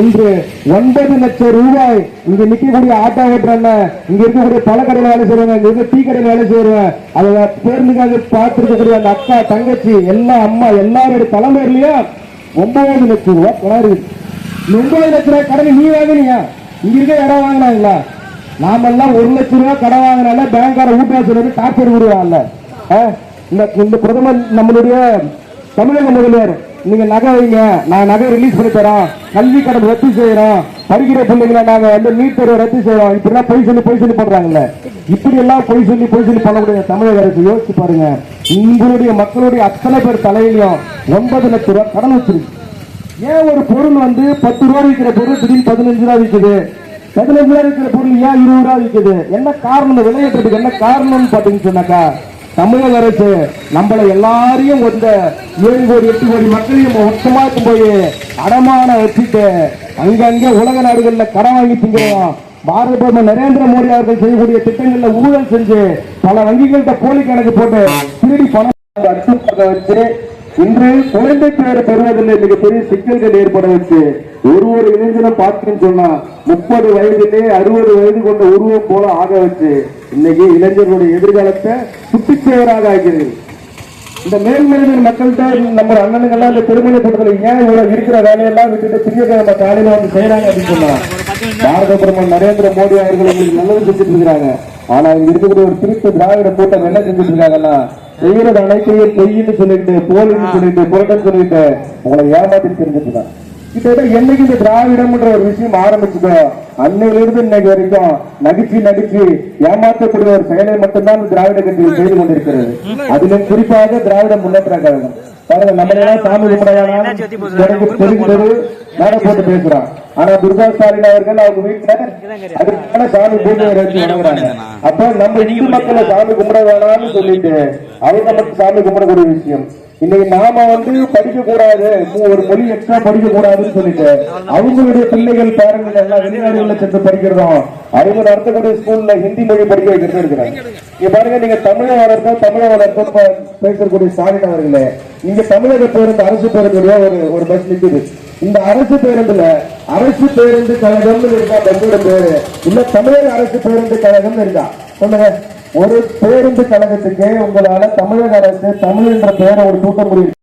இன்று 9 லட்சம் ரூபாய். இங்க நிக்கக்கூடிய ஆட்டோ ஓட்டுறாங்க, இங்க இருக்கக்கூடிய பழக்கடையில் வேலை செய்யறவங்க, இங்க இருக்க டீ கடையில் வேலை செய்யறவங்க, அதை பேருந்துக்காக பார்த்திருக்கக்கூடிய அந்த அக்கா தங்கச்சி எல்லா அம்மா எல்லாருடைய தலைமையிலயும் 9 லட்சம் ரூபாய் கடன் இருக்கு. 9 லட்சம் ரூபாய் கடன் நீ வாங்கினீங்க? இங்க இருக்க இடம் வாங்கினாங்களா? நாமெல்லாம் 1 லட்சம் ரூபாய் கடன் வாங்கினால பேங்கார ஊட்டாச்சு டார்ச்சர் விடுவாங்கல்ல. இந்த பிரதமர் நம்மளுடைய தமிழக முதல்வர், நீங்க நகை வைங்க, நான் நகை ரிலீஸ் பண்ணி தரோம், கல்வி கடன் ரத்து செய்யறோம், படிக்கிற பிள்ளைங்களை நாங்க நீட் தேர்வை ரத்து செய்யறோம், இப்படிலாம் பொய் சொல்லி பண்றாங்கல்ல. இப்படி எல்லாம் பொய் சொல்லி பண்ணக்கூடிய தமிழக அரசு யோசிச்சு பாருங்க. உங்களுடைய மக்களுடைய அத்தனை பேர் தலையிலையும் 9 லட்சம் ரூபாய் கடன் வச்சிருக்கு. ஏன் ஒரு பொருள் 10 ரூபாய் விற்கிற பொருள் திடீர்னு 15 ரூபாய் விற்குது? 15 ரூபாய் விற்கிற பொருள் ஏன் 20 ரூபாய் விற்குது? என்ன காரணம்? விலையேற்றத்துக்கு என்ன காரணம்னு பாத்தீங்கன்னு சொன்னாக்கா, தமிழக அரசு நம்மளை எல்லாரையும் 7 கோடி 8 கோடி மக்களையும் மொத்தமாக்கு போய் அடமான வச்சுட்டு அங்கங்க உலக நாடுகள்ல கடன் வாங்கி திங்கிறோம். பாரத பிரதமர் நரேந்திர மோடி அவர்கள் செய்யக்கூடிய திட்டங்கள்ல ஊழல் செஞ்சு பல வங்கிகள்கிட்ட போலி கணக்கு போட்டு திருடி பணம் வச்சு இன்று குழந்தை பேர் பெறுவதில் மிகப்பெரிய சிக்கல்கள் ஏற்பட வச்சு ஒரு இளைஞனும் பார்த்தேன்னு சொன்னா 30 வயதிலே 60 வயது கொண்ட உருவம் போல ஆக வச்சு இன்னைக்கு இளைஞர்களுடைய எதிர்காலத்தை சுட்டுச்சேவராக ஆகிறது. இந்த மேல்மலையின் மக்கள்கிட்ட நம்ம அண்ணனுங்கெல்லாம் இந்த திருமண கூட்டத்தில் ஏன் இவ்வளவு இருக்கிற வேலையெல்லாம் விட்டுட்டு திங்கட்கிழமை காலையில வந்து செய்யறாங்க அப்படின்னு சொன்னா பாரத பிரதமர் நரேந்திர மோடி அவர்கள் உங்களுக்கு நல்லது செஞ்சுட்டு இருக்காங்க. ஆனா இங்க இருக்கக்கூடிய ஒரு திருத்த திராவிட கூட்டம் என்ன செஞ்சுட்டு இருக்காங்கன்னா செய்யறது அனைத்தையும் பொய்ன்னு சொல்லிட்டு போலின்னு சொல்லிட்டு புரட்டம் சொல்லிட்டு உங்களை ஏமாத்தி தெரிஞ்சுட்டு இருக்காங்க. கிட்டத்தட்ட என்னைக்கு இந்த திராவிடம்ன்ற ஒரு விஷயம் ஆரம்பிச்சுதோ அன்னையிலிருந்து இன்னைக்கு வரைக்கும் நடிச்சு ஏமாற்றக்கூடிய ஒரு செயலை மட்டும்தான் திராவிட கட்சியில் செய்து கொண்டிருக்கிறது. அதிலும் குறிப்பாக திராவிட முன்னேற்ற கழகம் பாருங்க, நம்ம எல்லாம் சாமி கும்பிடையானாலும் தெரிஞ்சது மேல போட்டு பேசுறான். ஆனா துர்கா ஸ்டாலின் அவர்கள் அவங்க வீட்டுல அதுக்கான சாமி பூஜை வச்சு வணங்குறாங்க. அப்ப நம்ம இந்து மக்களை சாமி கும்பிட வேணாம்னு சொல்லிட்டு அவங்க மட்டும் சாமி கும்பிடக்கூடிய விஷயம். இன்னைக்கு நாம படிக்க கூடாது, ஒரு மொழி எக்ஸ்ட்ரா படிக்க கூடாதுன்னு சொல்லிட்டு அவங்களுடைய பிள்ளைகள் பேரங்கள் எல்லாம் வெளிநாடுகளில் சென்று படிக்கிறதும் அவங்க நடத்தக்கூடிய ஸ்கூல்ல ஹிந்தி மொழி படிக்க வைக்கிறது இருக்கிறாங்க. இங்க பாருங்க, நீங்க தமிழை வளர்த்தோம் பேசக்கூடிய ஸ்டாலின் அவர்களே, நீங்க தமிழக பேருந்து அரசு பேருந்துடைய ஒரு பஸ் நிற்குது. இந்த அரசு பேருந்துல அரசு பேருந்து கழகம்னு இருக்கா பஸ்ஸோட பேரு, இல்ல தமிழக அரசு பேருந்து கழகம்னு இருக்கா சொல்லுங்க. ஒரு பேருந்து கழகத்துக்கு உங்களால தமிழக அரசு தமிழ் என்ற பெயரை ஒரு தூக்க முடியும்.